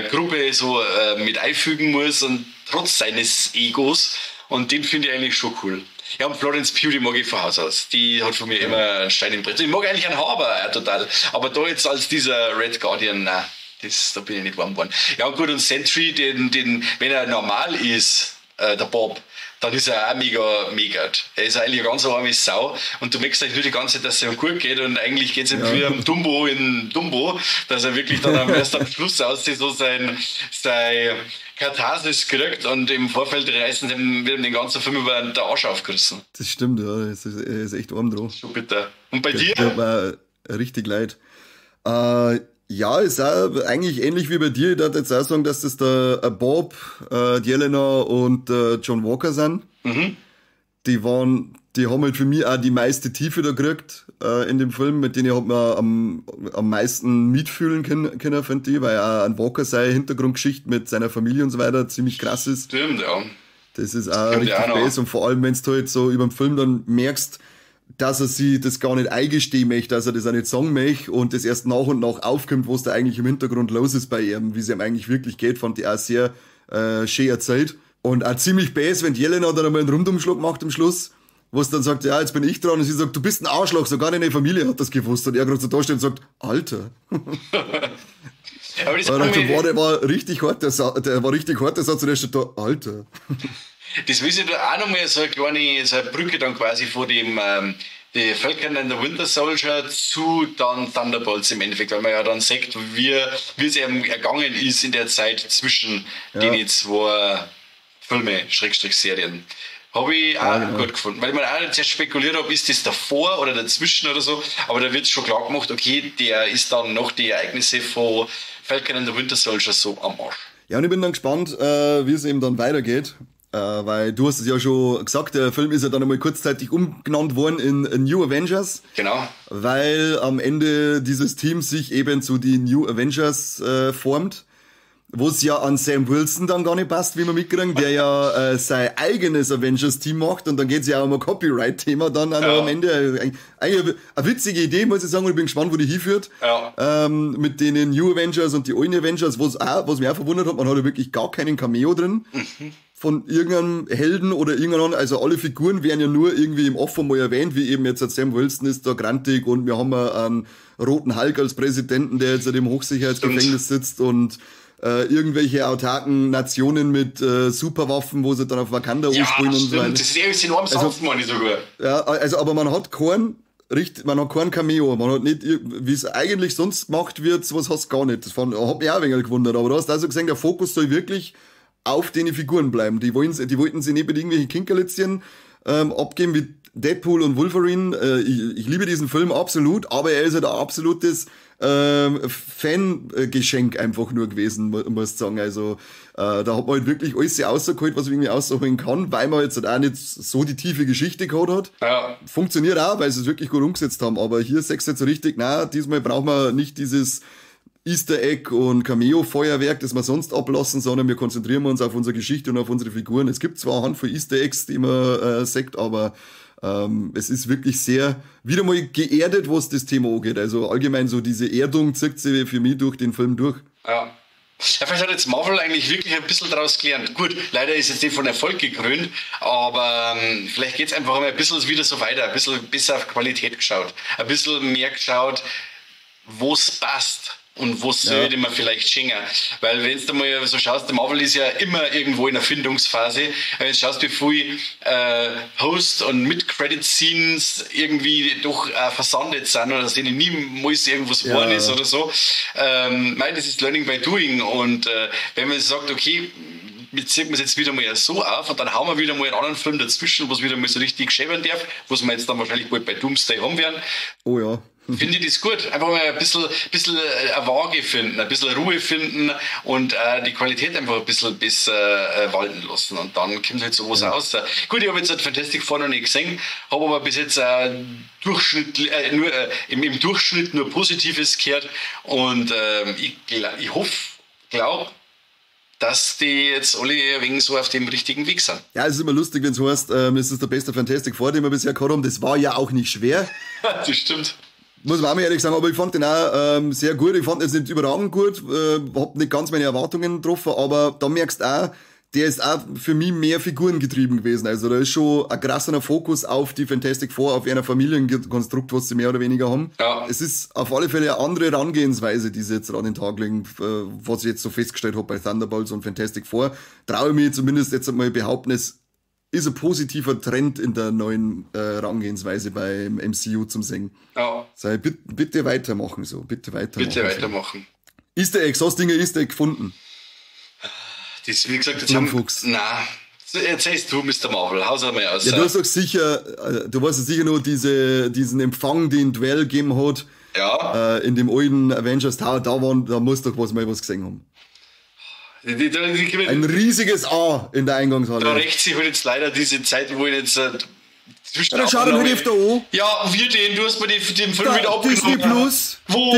Gruppe so mit einfügen muss und trotz seines Egos. Und den finde ich eigentlich schon cool. Ja, und Florence Pugh, die mag ich von Haus aus. Die hat von mir immer einen Stein im Brett. Ich mag eigentlich einen Harbour total. Aber da jetzt als dieser Red Guardian, nein, da bin ich nicht warm geworden. Ja, und gut, und Sentry, wenn er normal ist, der Bob, dann ist er auch mega. Er ist eigentlich eine ganz arme Sau und du merkst eigentlich nur die ganze Zeit, dass es ihm gut geht und eigentlich geht es ihm wie am Dumbo in Dumbo, dass er wirklich dann erst am Schluss aussieht, so sein Katharsis kriegt und im Vorfeld reißen sie ihm den ganzen Film über den Arsch aufgerissen. Das stimmt, ja, es ist echt arm dran. Schon bitter. Und bei dir? Tut mir richtig leid. Ja, ist auch eigentlich ähnlich wie bei dir. Ich würde jetzt auch sagen, dass das der Bob, die Jelena und John Walker sind. Mhm. Die haben halt für mich auch die meiste Tiefe da gekriegt in dem Film, mit denen hat man am meisten mitfühlen können, finde ich, weil auch ein Walker seine Hintergrundgeschichte mit seiner Familie und so weiter ziemlich krass ist. Stimmt, ja. Das ist auch richtig besser und vor allem, wenn du halt so über den Film dann merkst, dass er sich das gar nicht eingestehen möchte, dass er das auch nicht sagen möchte und das erst nach und nach aufkommt, was da eigentlich im Hintergrund los ist bei ihm, wie es ihm eigentlich wirklich geht, fand ich auch sehr schön erzählt. Und auch ziemlich bäs, wenn die Jelena dann einmal einen Rundumschlag macht am Schluss, wo es dann sagt, ja, jetzt bin ich dran, und sie sagt, du bist ein Arschloch, sogar deine Familie hat das gewusst. Und er gerade so da steht und sagt, Alter. Aber das der war richtig hart, der war richtig hart, der Satz, und der steht da, Alter. Das will ich da auch nochmal so eine Brücke dann quasi vor dem die Falcon and the Winter Soldier zu dann Thunderbolts im Endeffekt, weil man ja dann sagt, wie es eben ergangen ist in der Zeit zwischen den zwei Filme, Serien. Habe ich auch gut gefunden. Weil ich mir auch nicht zuerst spekuliert habe, ist das davor oder dazwischen oder so, aber da wird es schon klar gemacht, okay, der ist dann noch die Ereignisse von Falcon and the Winter Soldier so am Arsch. Ja, und ich bin dann gespannt, wie es eben dann weitergeht. Weil du hast es ja schon gesagt, der Film ist ja dann einmal kurzzeitig umgenannt worden in New Avengers. Genau. Weil am Ende dieses Team sich eben zu die New Avengers formt. Wo es ja an Sam Wilson dann gar nicht passt, wie wir mitkriegen, der ja sein eigenes Avengers-Team macht und dann geht's ja auch um ein Copyright-Thema dann am Ende. Eigentlich eine witzige Idee, muss ich sagen, und ich bin gespannt, wo die hinführt. Ja. Mit den New Avengers und die alten Avengers, was mich auch verwundert hat, man hat ja wirklich gar keinen Cameo drin. Von irgendeinem Helden oder irgendeinem, also alle Figuren werden ja nur irgendwie im Off mal erwähnt, wie eben jetzt Sam Wilson ist da grantig und wir haben einen roten Hulk als Präsidenten, der jetzt in dem Hochsicherheitsgefängnis sitzt und irgendwelche autarken Nationen mit Superwaffen, wo sie dann auf Wakanda umspringen und so weiter. Das ist enorm sanft, meine ich sogar. Ja, also aber man hat kein Cameo, man hat nicht, wie es eigentlich sonst gemacht wird, sowas hast du gar nicht. Das hat mich auch ein wenig gewundert, aber du hast also gesehen, der Fokus soll wirklich auf den Figuren bleiben. Die wollten sie nicht mit irgendwelchen Kinkerlitzchen abgeben wie Deadpool und Wolverine. Ich liebe diesen Film absolut, aber er ist halt ein absolutes Fangeschenk einfach nur gewesen, muss ich sagen. Also da hat man halt wirklich alles rausgeholt, was man irgendwie rausholen kann, weil man jetzt halt auch nicht so die tiefe Geschichte gehabt hat. Ja. Funktioniert auch, weil sie es wirklich gut umgesetzt haben. Aber hier sagst du jetzt so richtig, na, diesmal brauchen wir nicht dieses Easter Egg und Cameo-Feuerwerk, das wir sonst ablassen, sondern wir konzentrieren uns auf unsere Geschichte und auf unsere Figuren. Es gibt zwar eine Handvoll Easter Eggs, die man sagt, aber es ist wirklich sehr, wieder mal geerdet, was das Thema angeht. Also allgemein so diese Erdung zieht sich für mich durch den Film durch. Ja. Ja, vielleicht hat jetzt Marvel eigentlich wirklich ein bisschen daraus gelernt. Gut, leider ist jetzt nicht von Erfolg gekrönt, aber vielleicht geht es einfach mal ein bisschen wieder so weiter, ein bisschen besser auf Qualität geschaut, ein bisschen mehr geschaut, wo es passt. Und wo sollte man vielleicht schenken? Weil wenn du mal so schaust, der Marvel ist ja immer irgendwo in Erfindungsphase. Wenn du schaust, wie viel Host- und Mid-Credit-Scenes irgendwie doch versandet sind oder dass denen niemals irgendwas geworden ist oder so. Das ist Learning by Doing. Und wenn man sagt, okay, jetzt ziehen wir es jetzt wieder mal so auf und dann hauen wir wieder mal einen anderen Film dazwischen, was wieder mal so richtig schäbern darf, was wir jetzt dann wahrscheinlich bald bei Doomsday haben werden. Oh ja. finde ich das gut. Einfach mal ein bisschen eine Waage finden, ein bisschen Ruhe finden und die Qualität einfach ein bisschen besser walten lassen. Und dann kommt halt sowas raus. Gut, ich habe jetzt Fantastic Four noch nicht gesehen, habe aber bis jetzt im Durchschnitt nur Positives gehört. Und ich glaube, dass die jetzt alle wegen so auf dem richtigen Weg sind. Ja, es ist immer lustig, wenn es heißt, es ist der beste Fantastic Four, den wir bisher gehabt haben. Das war ja auch nicht schwer. Das stimmt. Muss man auch mal ehrlich sagen, aber ich fand den auch sehr gut. Ich fand den jetzt nicht überragend gut, hab nicht ganz meine Erwartungen getroffen, aber da merkst du auch, der ist auch für mich mehr figurengetrieben gewesen. Also da ist schon ein krasser Fokus auf die Fantastic Four, auf einer Familienkonstrukt, was sie mehr oder weniger haben. Ja. Es ist auf alle Fälle eine andere Herangehensweise, die sie jetzt an den Tag legen, was ich jetzt so festgestellt habe bei Thunderbolts und Fantastic Four. Traue ich mich zumindest jetzt mal behaupten, es ist ein positiver Trend in der neuen Herangehensweise beim MCU zum Singen. Ja. Sei, bitte weitermachen so, bitte weitermachen. Easter Eggs, hast du Dinge Easter Egg gefunden? Das, wie gesagt, jetzt haben nein. Erzählst du, Mr. Marvel, haus einmal aus. Ja, du hast doch sicher, du weißt ja sicher noch diesen Empfang, den Duell gegeben hat. Ja. In dem alten Avengers Tower, da muss doch mal was gesehen haben. Ein riesiges A in der Eingangshalle. Da rächt sich halt jetzt leider diese Zeit, wo ich jetzt zwischen. Ja, schau dir halt öfter an. Ja, du hast mir den Film wieder abgenommen. Disney Plus. Wo?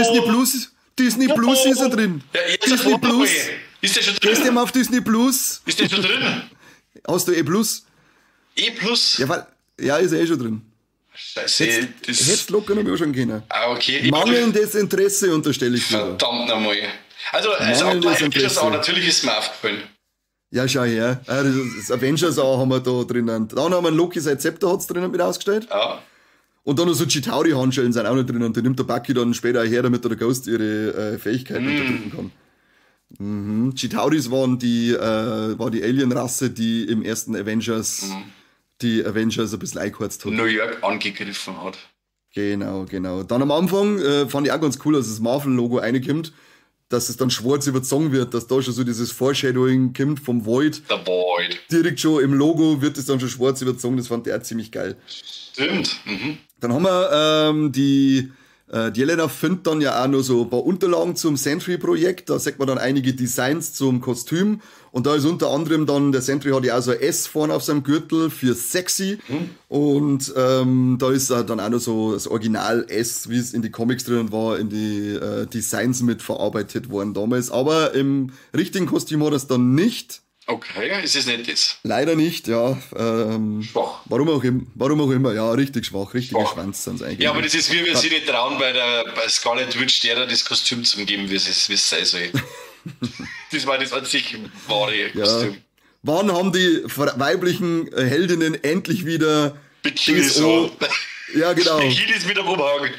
Disney Plus ist er drin. Ja, Disney Plus. Ist der schon drin? Gehst du mal auf Disney Plus? Ist der schon drin? Hast du E Plus? E Plus? Ja, ist er schon drin. Scheiße. Hättest locker noch mal schon können. Ah, okay. Mangelndes Interesse unterstelle ich dir. Verdammt nochmal. Also Avengers auch, natürlich ist mir aufgefallen. Ja, schau her. Das Avengers auch haben wir da drinnen. Dann haben wir einen Loki sein Zepter hat's drinnen mit ausgestellt. Ja. Und dann noch so Chitauri-Handschellen sind auch noch drinnen. Die nimmt der Bucky dann später her, damit der Ghost ihre Fähigkeiten unterdrücken kann. Chitauris war die Alien-Rasse, die im ersten Avengers die Avengers ein bisschen eingeheizt hat. New York angegriffen hat. Genau. Dann am Anfang fand ich auch ganz cool, als das Marvel-Logo reinkommt, dass es dann schwarz überzogen wird, dass da schon so dieses Foreshadowing kommt vom Void. Der Void. Direkt schon im Logo wird es dann schon schwarz überzogen, das fand ich auch ziemlich geil. Stimmt. Dann haben wir die Jelena findet dann ja auch noch so ein paar Unterlagen zum Sentry-Projekt. Da sieht man dann einige Designs zum Kostüm. Und da ist unter anderem dann, der Sentry hat ja auch so ein S vorne auf seinem Gürtel für sexy. Und da ist dann auch noch so das Original S, wie es in die Comics drin war, in die Designs mit verarbeitet worden damals. Aber im richtigen Kostüm hat er es dann nicht. Okay, ist es nicht das? Leider nicht, ja. Schwach. Warum auch immer, ja, richtig schwach, richtige Schwanz sind eigentlich. Ja, aber das ist wie wir sie nicht trauen, bei Scarlet Witch der das Kostüm zu geben, wie es sein soll. Das war das an sich wahre Kostüm. Ja. Wann haben die weiblichen Heldinnen endlich wieder Bikinis so? Ja, genau. Bikinis mit am Umhang.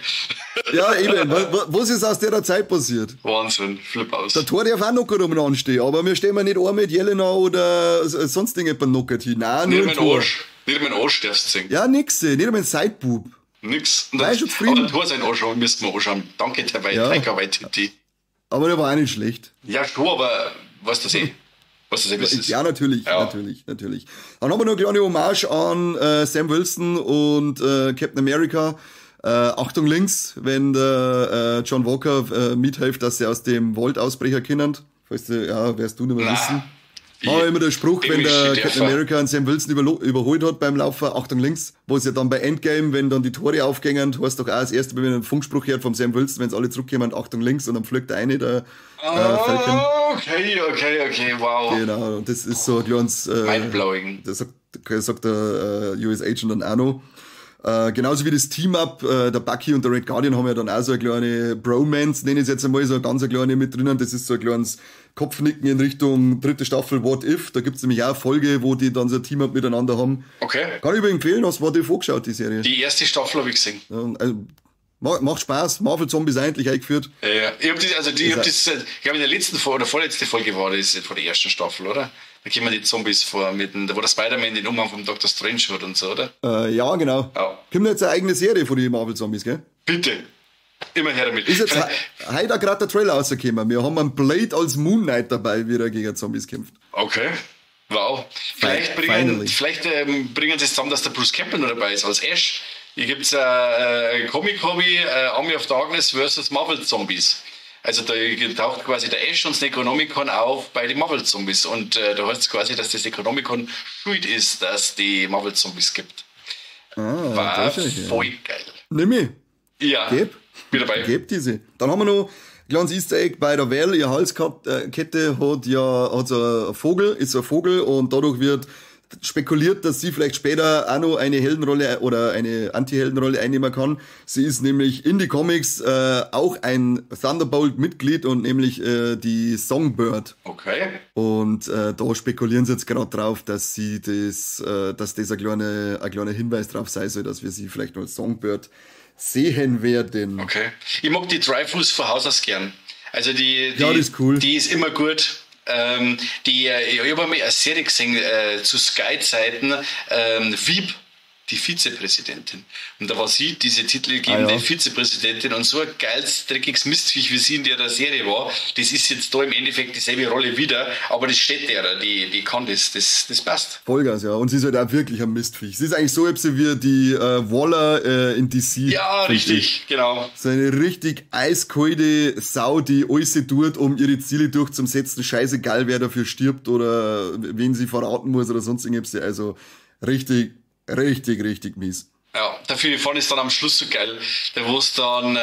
Ja, eben. Was ist aus der Zeit passiert? Wahnsinn, flip aus. Der Tor darf auch noch rum anstehen, aber wir stehen nicht an mit Jelena oder sonst irgendjemand knockert hin. Nein, nicht nur Tor. Nicht mein Arsch darfst du sehen. Ja, nix. Nicht mein Sideboob. Nix. Nein, schon zufrieden. Aber der Tor sein Arsch müssten wir anschauen. Danke, Taika Waititi. Aber der war auch nicht schlecht. Ja, schon, aber weißt du eh. Ja, natürlich. Dann haben wir noch eine kleine Hommage an Sam Wilson und Captain America. Achtung links, wenn der John Walker mithilft, dass sie aus dem Vault ausbrecher können. Weißt du, ja, wirst du nicht mehr wissen. War immer der Spruch, wenn der Captain America und Sam Wilson überholt hat beim Laufen, Achtung links, wo es ja dann bei Endgame, wenn dann die Tore aufgängen, hast du doch auch das erste, wenn man einen Funkspruch hört vom Sam Wilson, wenn es alle zurückkommen, Achtung links, und dann pflückt der eine, der Falcon. Okay, wow. Genau, und das ist so ein kleines mindblowing. Das sagt der US Agent dann auch noch. Genauso wie das Team-Up, der Bucky und der Red Guardian haben ja dann auch so eine kleine Bromance, nenne ich es jetzt einmal, so eine ganz kleine mit drinnen. Das ist so ein kleines Kopfnicken in Richtung dritte Staffel What If. Da gibt's nämlich auch eine Folge, wo die dann so ein Team-Up miteinander haben. Okay. Kann ich übrigens empfehlen, hast du What If angeschaut, die Serie? Die erste Staffel habe ich gesehen. Ja, also, macht Spaß. Marvel Zombies endlich eingeführt. Ja. Ich glaube, in der letzten oder vorletzte Folge war das von der ersten Staffel, oder? Da kommen die Zombies vor, wo der Spider-Man den Umhang vom Dr. Strange hat und so, oder? Ja, genau. Ja. Kommt jetzt eine eigene Serie von den Marvel Zombies, gell? Bitte. Immer her damit. Ist jetzt heute auch gerade der Trailer rausgekommen. Wir haben einen Blade als Moon Knight dabei, wie er gegen Zombies kämpft. Okay. Wow. Vielleicht bringen sie es zusammen, dass der Bruce Campbell noch dabei ist, als Ash. Hier gibt es Comic-Hobby, Army of Darkness versus Marvel Zombies. Also da taucht quasi der Ash und das Necronomicon auf bei den Marvel Zombies. Und da heißt es quasi, dass das Necronomicon schuld ist, dass die Marvel Zombies gibt. War voll geil. Nimm ich. Ja, Geb. bin dabei. Geb diese. Dann haben wir noch ein kleines Easter Egg bei der Val. Ihre Halskette hat so ein Vogel, ist so ein Vogel und dadurch wird spekuliert, dass sie vielleicht später auch noch eine Heldenrolle oder eine Anti-Heldenrolle einnehmen kann. Sie ist nämlich in die Comics auch ein Thunderbolt-Mitglied und nämlich die Songbird. Okay. Und da spekulieren sie jetzt gerade drauf, dass das ein kleiner Hinweis drauf sein soll, dass wir sie vielleicht noch als Songbird sehen werden. Okay. Ich mag die Dreyfus von Haus aus gern. Also die ist cool. Die ist immer gut. Ich habe einmal eine Serie gesehen zu Sky-Zeiten, Wieb, die Vizepräsidentin. Und da war sie, diese titelgebende Vizepräsidentin, und so ein geiles, dreckiges Mistviech, wie sie in der Serie war, das ist jetzt da im Endeffekt dieselbe Rolle wieder, aber das steht der, die kann das passt. Vollgas, ja. Und sie ist halt auch wirklich ein Mistviech. Sie ist eigentlich so wie die Waller in DC. Ja, richtig, genau. So eine richtig eiskalte Sau, die alles tut, um ihre Ziele durchzusetzen. Scheißegal, wer dafür stirbt oder wen sie verraten muss oder sonst irgendwas. Also richtig mies. Ja, dafür fand ich es dann am Schluss so geil. Da wo es dann,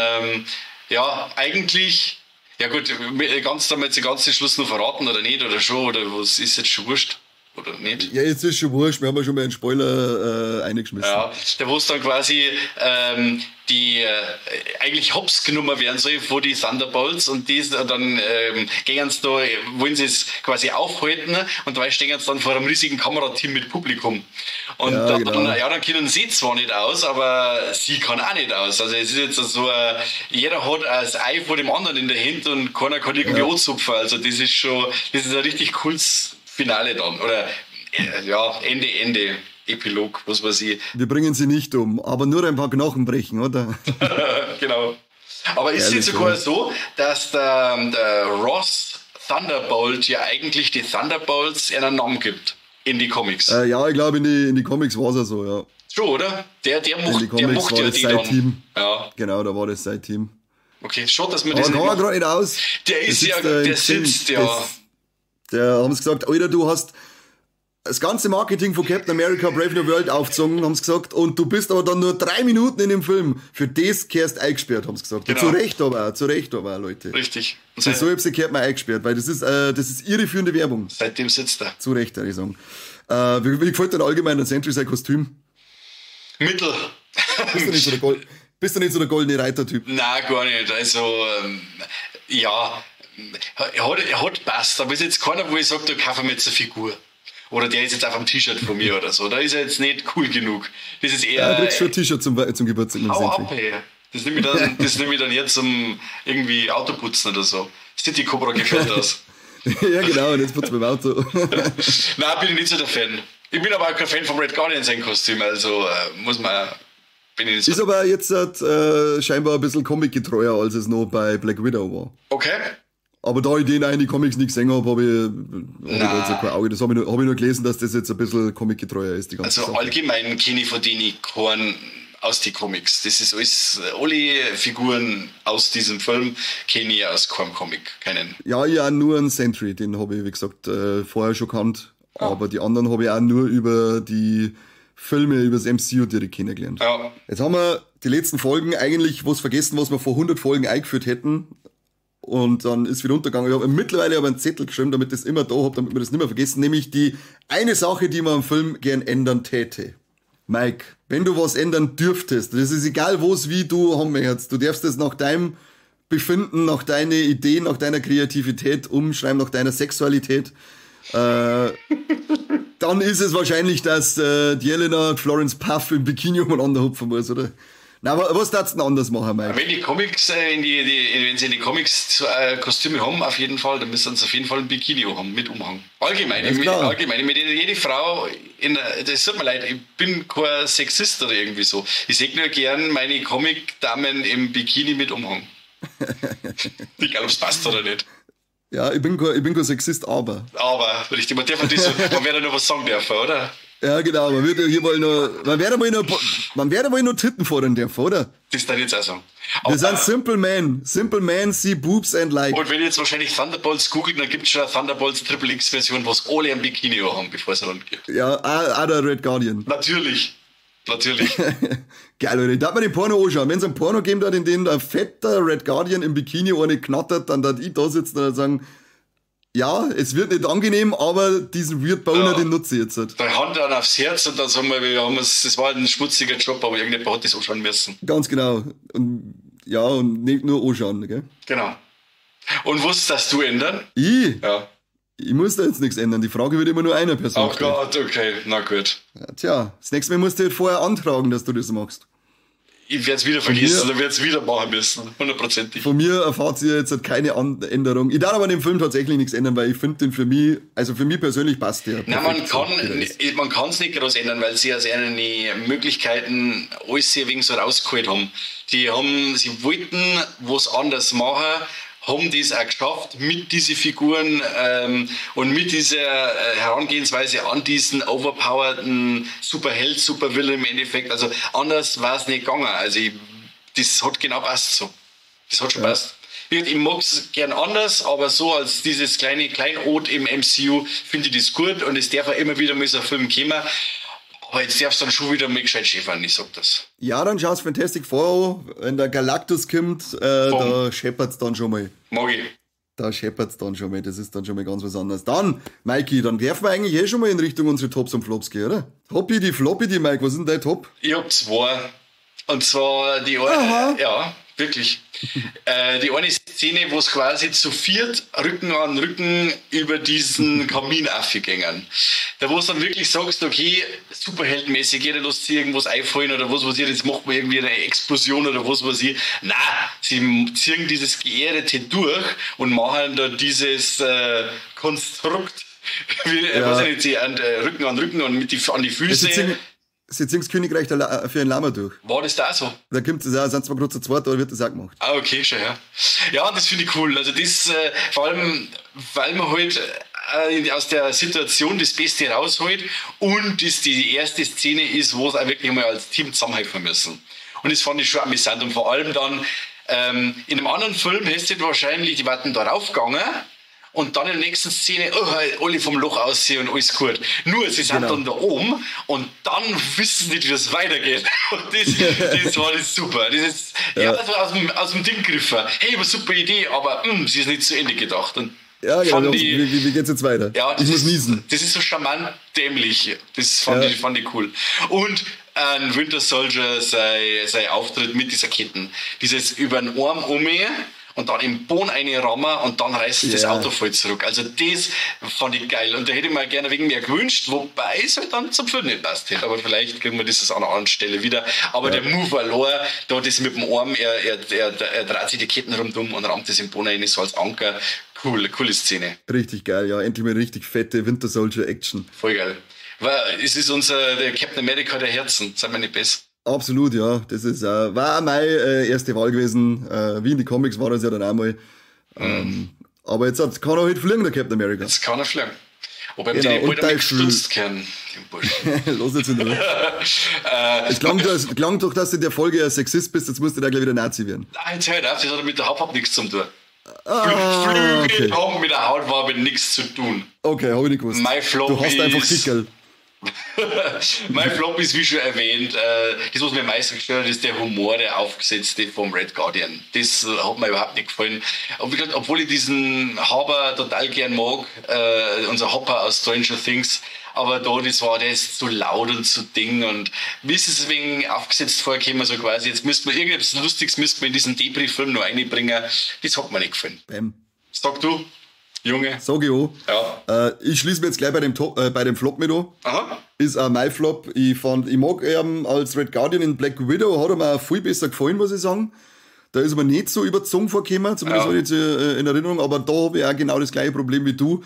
eigentlich, ja gut, ganz damit den ganzen Schluss noch verraten oder nicht oder schon, oder was ist jetzt schon wurscht. Oder nicht? Ja, jetzt ist schon wurscht, wir haben ja schon mal einen Spoiler eingeschmissen. Ja, da wo es dann quasi die eigentlich hops genommen werden soll von die Thunderbolts und dann gehen sie da, wollen sie es quasi aufhalten und dabei stehen sie dann vor einem riesigen Kamerateam mit Publikum. Und dann können sie zwar nicht aus, aber sie kann auch nicht aus. Also es ist jetzt so, jeder hat das Ei vor dem anderen in der Hand und keiner kann irgendwie anzupfen. Also das ist ein richtig cooles Finale dann. Oder Ende. Epilog, was weiß ich. Wir bringen sie nicht um, aber nur ein paar Knochen brechen, oder? Genau. Aber ist es jetzt sogar so, dass der Ross Thunderbolt ja eigentlich die Thunderbolts einen Namen gibt in die Comics? Ja, ich glaube, in die Comics war es so, ja. Schon, oder? Der macht ja die dann. Team. Ja. Genau, da war das sein Team. Okay, schon, dass man aber das nicht macht. Gerade nicht aus. Der sitzt ja. Der haben sie gesagt, Alter, du hast das ganze Marketing von Captain America Brave New World aufgezogen, haben sie gesagt, und du bist aber dann nur 3 Minuten in dem Film. Für das kehrst eingesperrt, haben sie gesagt. Genau. Zu Recht aber auch, Leute. Richtig. Und so kehrt man eingesperrt, weil das ist irreführende Werbung. Seitdem sitzt er. Zu Recht, würde ich sagen. Wie gefällt dir allgemein der Sentry sein Kostüm? Mittel. Bist du nicht so der goldene Reiter-Typ? Nein, gar nicht. Also, er hat passt, aber ist jetzt keiner, wo ich sage, da kaufe ich mir jetzt eine Figur. Oder der ist jetzt auf einem T-Shirt von mir oder so. Da ist er jetzt nicht cool genug. Das ist eher. Ja, du kriegst schon ein T-Shirt zum Geburtstag. Hau ab, ey. Das nehme ich dann jetzt zum irgendwie Autoputzen oder so. City Cobra gefällt das. Ja, genau, und jetzt putzt beim Auto. Nein, bin ich nicht so der Fan. Ich bin aber auch kein Fan vom Red Guardian sein Kostüm, also bin ich nicht so. Ist aber jetzt scheinbar ein bisschen comicgetreuer, als es noch bei Black Widow war. Okay. Aber da ich den in die Comics nicht gesehen habe, habe ich da jetzt kein Auge. Das habe ich nur gelesen, dass das jetzt ein bisschen comicgetreuer ist. Die ganze Sache. Allgemein kenne ich von denen keinen aus den Comics. Das ist alles, alle Figuren aus diesem Film kenne ich aus keinem Comic. Keinen. Ja, ich auch nur einen Sentry, den habe ich, wie gesagt, vorher schon kannt. Aber die anderen habe ich auch nur über die Filme, über das MCU direkt kennengelernt. Ja. Jetzt haben wir die letzten Folgen eigentlich was vergessen, was wir vor 100 Folgen eingeführt hätten. Und dann ist wieder untergegangen. Ich habe mittlerweile aber einen Zettel geschrieben, damit ich das immer da habe, damit wir das nicht mehr vergessen. Nämlich die eine Sache, die man am Film gern ändern täte. Mike, wenn du was ändern dürftest, das ist egal, was wie du haben möchtest. Du darfst es nach deinem Befinden, nach deiner Idee, nach deiner Kreativität umschreiben, nach deiner Sexualität. Dann ist es wahrscheinlich, dass die Jelena Florence Puff im Bikini umeinander hupfen muss, oder? Na, aber was darfst du denn anders machen, Mike? Wenn die Comics, wenn sie in die Comics Kostüme haben, auf jeden Fall, dann müssen sie auf jeden Fall ein Bikini haben, mit Umhang. Allgemein, mit jede Frau, das tut mir leid, ich bin kein Sexist oder irgendwie so. Ich sehe nur gern meine Comic-Damen im Bikini mit Umhang. Egal, ob es passt oder nicht. Ja, ich bin kein Sexist, aber. Aber, richtig, man wird ja nur was sagen dürfen, oder? Ja, genau, man wird ja hier wohl nur, man wird wohl nur Titten fordern dürfen, oder? Das dann jetzt auch sagen. Wir sind Simple Man, see boobs and like. Und wenn ihr jetzt wahrscheinlich Thunderbolts googelt, dann gibt es schon eine Thunderbolts Triple X Version, wo es alle ein Bikini haben, bevor es dann geht. Ja, auch der Red Guardian. Natürlich. Geil, Leute. Darf man den Porno anschauen? Wenn es ein Porno geben hat, in dem ein fetter Red Guardian im Bikini eine knattert, dann darf ich da sitzen und sagen, ja, es wird nicht angenehm, aber diesen Weird Boner, den nutze ich jetzt halt. Da Hand dann aufs Herz und dann sagen wir, das war ein schmutziger Job, aber irgendjemand hat das anschauen müssen. Ganz genau. Und ja, und nicht nur anschauen, gell? Genau. Und was darfst du ändern? Ja. Ich muss da jetzt nichts ändern. Die Frage wird immer nur einer Person stellen. Oh Gott, okay, na gut. Ja, tja, das nächste Mal musst du halt vorher antragen, dass du das machst. Ich werde es wieder vergessen oder werde es wieder machen müssen. 100%. Von mir erfahrt ihr jetzt halt keine Änderung. Ich darf aber an dem Film tatsächlich nichts ändern, weil ich finde den für mich persönlich passt der. Nein, man kann es nicht groß ändern, weil sie aus ihren Möglichkeiten alles sehr wenig so rausgeholt haben. Sie wollten was anderes machen, haben das auch geschafft mit diesen Figuren und mit dieser Herangehensweise an diesen overpowerten Superheld, Supervillain im Endeffekt. Also anders war es nicht gegangen. Also das hat genau passt so. Das hat schon passt. Ich mag es gern anders, aber so als dieses kleine Kleinod im MCU finde ich das gut und es darf auch immer wieder mal so ein Film kommen. Aber jetzt darfst du dann schon wieder mal gescheit schäfern, ich sag das. Ja, dann schaust Fantastic Four an, wenn der Galactus kommt, da scheppert's dann schon mal. Mag ich. Da scheppert's dann schon mal, das ist dann schon mal ganz was anderes. Dann, Mikey, dann werfen wir eigentlich schon mal in Richtung unsere Tops und Flops gehen, oder? Hoppidi, Floppidi, Mike, was ist denn dein Top? Ich hab 2. Und zwar die eine, ja, wirklich. Die eine Szene, wo es quasi zu viert Rücken an Rücken über diesen Kamin aufgegangen. Da wo du dann wirklich sagst, okay, superheldenmäßig, jeder lässt sich irgendwas einfallen oder was weiß ich, jetzt macht man irgendwie eine Explosion oder was weiß ich. Nein, sie ziehen dieses Geerdete durch und machen da dieses Konstrukt, was ich nicht sehe, Rücken an Rücken und an die Füße. Sie ziehen das Königreich für ein Lama durch. War das da so? Da kommt es auch, sind zwar gerade zu zweit, aber wird das auch gemacht. Ah, okay, schon, ja. Ja, das finde ich cool. Also das, vor allem, weil man halt aus der Situation das Beste rausholt und das die erste Szene ist, wo es auch wirklich mal als Team zusammenhelfen müssen. Und das fand ich schon amüsant. Und vor allem dann, in einem anderen Film hättest du wahrscheinlich, die warten da raufgegangen, und dann in der nächsten Szene, alle vom Loch aussehen und alles gut. Nur, sie sind dann da oben und dann wissen sie nicht, wie das weitergeht. Und das war das super. Das ist, also aus dem Ding gegriffen. Hey, was super Idee, aber sie ist nicht zu Ende gedacht. Und ja, genau. Wie geht's jetzt weiter? Ja, ich muss niesen. Das ist so charmant dämlich. Das fand ich cool. Und ein Winter Soldier, sein Auftritt mit dieser Ketten. Dieses über den Arm und dann im Boden eine rammen und dann reißt das Auto voll zurück. Also das fand ich geil. Und da hätte ich mir gerne wegen mehr gewünscht, wobei es halt dann zum Film nicht passt hätte. Aber vielleicht kriegen wir das an einer anderen Stelle wieder. Aber der Move allein, da das mit dem Arm, er dreht sich die Ketten rundum und rammt das im Boden rein, so als Anker. Coole Szene. Richtig geil, ja. Endlich mal richtig fette Winter Soldier Action. Voll geil. Weil es ist der Captain America der Herzen, sind wir nicht besser. Absolut, ja. Das ist war meine erste Wahl gewesen. Wie in die Comics war das ja dann einmal. Aber jetzt kann er halt fliegen, der Captain America. Jetzt kann er fliegen. Ob er die bald damit gestutzt kann, den Bursch. Los jetzt in Ruhe. Es klang doch, dass du in der Folge ein Sexist bist, jetzt musst du da gleich wieder Nazi werden. Nein, jetzt hört auf, das hat mit der Hautfarbe nichts zu tun. Flügel haben mit der Hautfarbe nichts zu tun. Okay, hab ich nicht gewusst. Du hast einfach Dickel. Mein Flop ist, wie schon erwähnt, das, was mir am meisten gestört hat, ist der Humor, der aufgesetzte vom Red Guardian. Das hat mir überhaupt nicht gefallen. Obwohl ich diesen Haber total gern mag, unser Hopper aus Stranger Things, aber der ist zu laut und zu Ding und wie ist es wegen aufgesetzt vorgekommen, so quasi, jetzt müsste man irgendetwas Lustiges in diesen Debris-Film noch reinbringen, das hat mir nicht gefallen. Bam. Sag du? Junge. Sag ich auch. Ja. Ich schließe mir jetzt gleich bei dem Flop mit an. Aha. Ist auch mein Flop. Ich mag als Red Guardian in Black Widow, hat er mir auch viel besser gefallen, muss ich sagen. Da ist er mir nicht so überzogen vorgekommen, zumindest habe ich jetzt in Erinnerung, aber da habe ich auch genau das gleiche Problem wie du.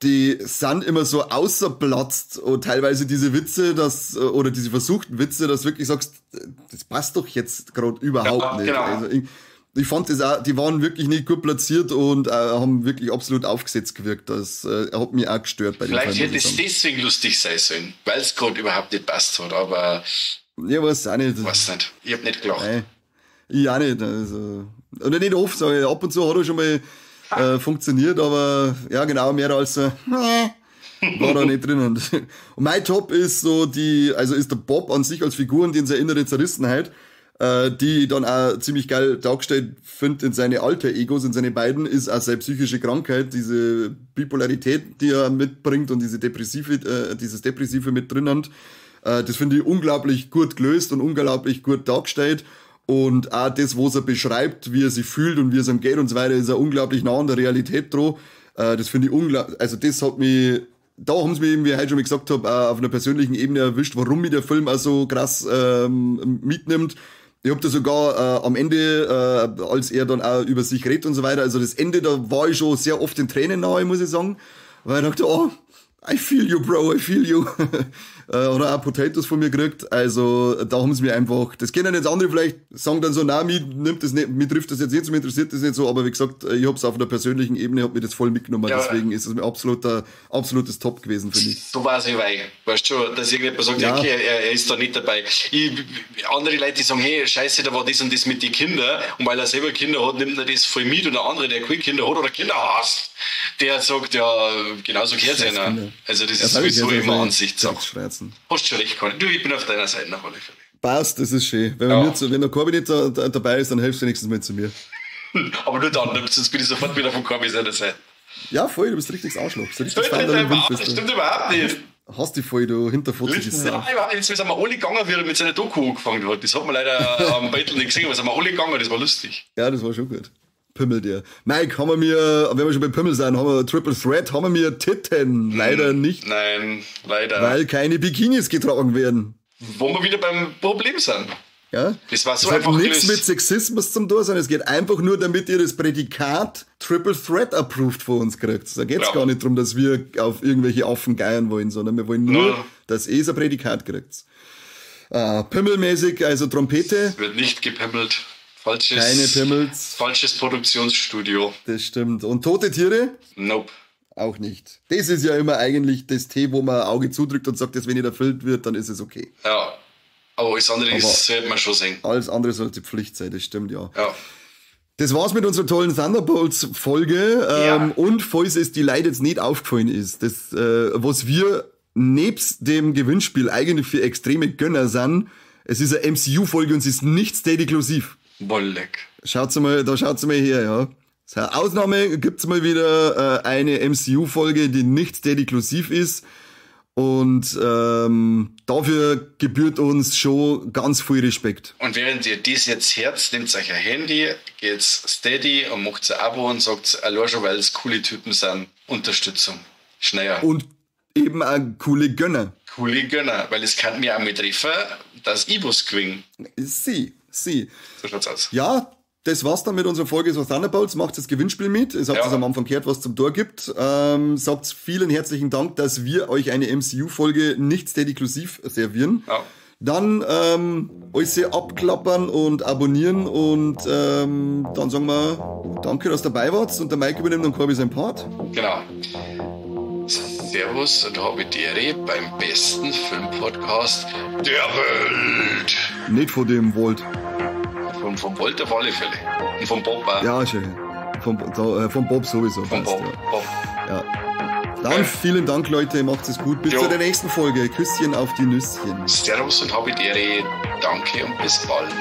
Die sind immer so außerplatzt und teilweise diese Witze, oder diese versuchten Witze, dass du wirklich sagst, das passt doch jetzt gerade überhaupt nicht. Genau. Also, Ich fand das auch, die waren wirklich nicht gut platziert und haben wirklich absolut aufgesetzt gewirkt. Das hat mich auch gestört bei dem Vielleicht Film. hätte es deswegen lustig sein sollen, weil es gerade überhaupt nicht passt hat, aber... Ja, weiß auch nicht. Weiß nicht. Ich hab nicht gelacht. Nein, ich auch nicht. Also, oder nicht oft, sage ich. Ab und zu hat er schon mal funktioniert, aber ja, genau, mehr als war da nicht drin. Und mein Top ist so ist der Bob an sich als Figur und in seiner innere Zerrissenheit, die ich dann auch ziemlich geil dargestellt finde in seine Alter-Egos, in seine beiden, ist auch seine psychische Krankheit, diese Bipolarität, die er mitbringt und dieses Depressive mit drin hat. Das finde ich unglaublich gut gelöst und unglaublich gut dargestellt. Und auch das, was er beschreibt, wie er sich fühlt und wie es ihm geht und so weiter, ist er unglaublich nah an der Realität dran. Das finde ich unglaublich, also das hat mich, da haben sie mich eben, wie ich heute schon mal gesagt habe, auf einer persönlichen Ebene erwischt, warum mich der Film auch so krass mitnimmt. Ich habe da sogar am Ende, als er dann auch über sich redet und so weiter, also das Ende, da war ich schon sehr oft in Tränen nahe, muss ich sagen, weil ich dachte, oh, I feel you, bro, I feel you. Oder auch Potatoes von mir gekriegt. Also da haben sie mir einfach, das kennen jetzt andere vielleicht, sagen dann so, nein, mich trifft das jetzt nicht so, mich interessiert das nicht so, aber wie gesagt, ich hab's auf einer persönlichen Ebene, hab mir das voll mitgenommen, ja, deswegen ist es mir absolutes Top gewesen, finde ich. So war es weißt schon, dass irgendjemand sagt, ja, okay, er ist da nicht dabei. Andere Leute, die sagen, hey, scheiße, da war das und das mit den Kindern, und weil er selber Kinder hat, nimmt er das voll mit, und der andere, der keine Kinder hat oder Kinder hasst, der sagt, ja, genauso gehört es einer. Also das ist sowieso immer Ansichtssache. Hast schon recht, Conny. Du, ich bin auf deiner Seite nach alle Fälle. Passt, das ist schön. Wenn der Corby nicht dabei ist, dann hilfst du wenigstens mal zu mir. Aber nur dann, sonst bin ich sofort wieder von Corby seiner Seite. Ja, voll, du bist richtig Arschloch. So richtig das stimmt überhaupt nicht. Hast dich voll, du hinterfotziges Sau. Ja, jetzt sind wir alle gegangen, wie er mit seiner Doku angefangen hat. Das hat man leider am Battle nicht gesehen, aber sind wir alle gegangen, das war lustig. Ja, das war schon gut. Pimmel der. Mike, wenn wir schon bei Pimmel sind, haben wir Triple Threat, haben wir Titten. Leider nicht. Nein, leider. Weil keine Bikinis getragen werden. Wo wir wieder beim Problem sind. Ja? Das war so das einfach hat nichts mit Sexismus zum tun, sondern es geht einfach nur, damit ihr das Prädikat Triple Threat approved von uns kriegt. Da geht's gar nicht darum, dass wir auf irgendwelche Affen geiern wollen, sondern wir wollen nur, dass ihr so ein Prädikat kriegt. Pimmelmäßig, also Trompete. Wird nicht gepimmelt. Keine Pimmels. Falsches Produktionsstudio. Das stimmt. Und tote Tiere? Nope. Auch nicht. Das ist ja immer eigentlich das Tee, wo man ein Auge zudrückt und sagt, dass wenn nicht erfüllt wird, dann ist es okay. Ja. Aber alles andere sollte man schon sehen. Alles andere sollte Pflicht sein, das stimmt, ja. Ja. Das war's mit unserer tollen Thunderbolts-Folge. Und falls es die Leute jetzt nicht aufgefallen ist, das, was wir nebst dem Gewinnspiel eigentlich für extreme Gönner sind, es ist eine MCU-Folge und es ist nicht Steady-inklusiv. Bolleck. Schaut's mal her, ja. So, Ausnahme gibt's mal wieder eine MCU-Folge, die nicht Steady-inklusiv ist. Und dafür gebührt uns schon ganz viel Respekt. Und während ihr das jetzt hört, nehmt euch ein Handy, geht's Steady und macht ein Abo und sagt, allein schon, weil es coole Typen sind, Unterstützung. Schneller. Und eben auch coole Gönner. Coole Gönner, weil es kann mir auch mit treffen, dass ich was gewinne. Sie. So schaut's aus. Ja, das war's dann mit unserer Folge so Thunderbolts. Macht das Gewinnspiel mit. Ihr habt es am Anfang gehört, was zum Tor gibt. Sagt vielen herzlichen Dank, dass wir euch eine MCU-Folge nicht steady-inklusiv servieren. Ja. Dann alles abklappern und abonnieren und dann sagen wir danke, dass ihr dabei wart und der Mike übernimmt dann Corby sein Part. Genau. Servus und habe die Ehre beim besten Filmpodcast der Welt. Nicht von dem Volt. Vom Volt auf alle Fälle. Und vom Bob auch. Ja, schön. Vom Bob sowieso. Vom Bob. Ja. Dann vielen Dank, Leute. Macht es gut. Bis zur nächsten Folge. Küsschen auf die Nüsschen. Servus und habe die Ehre. Danke und bis bald.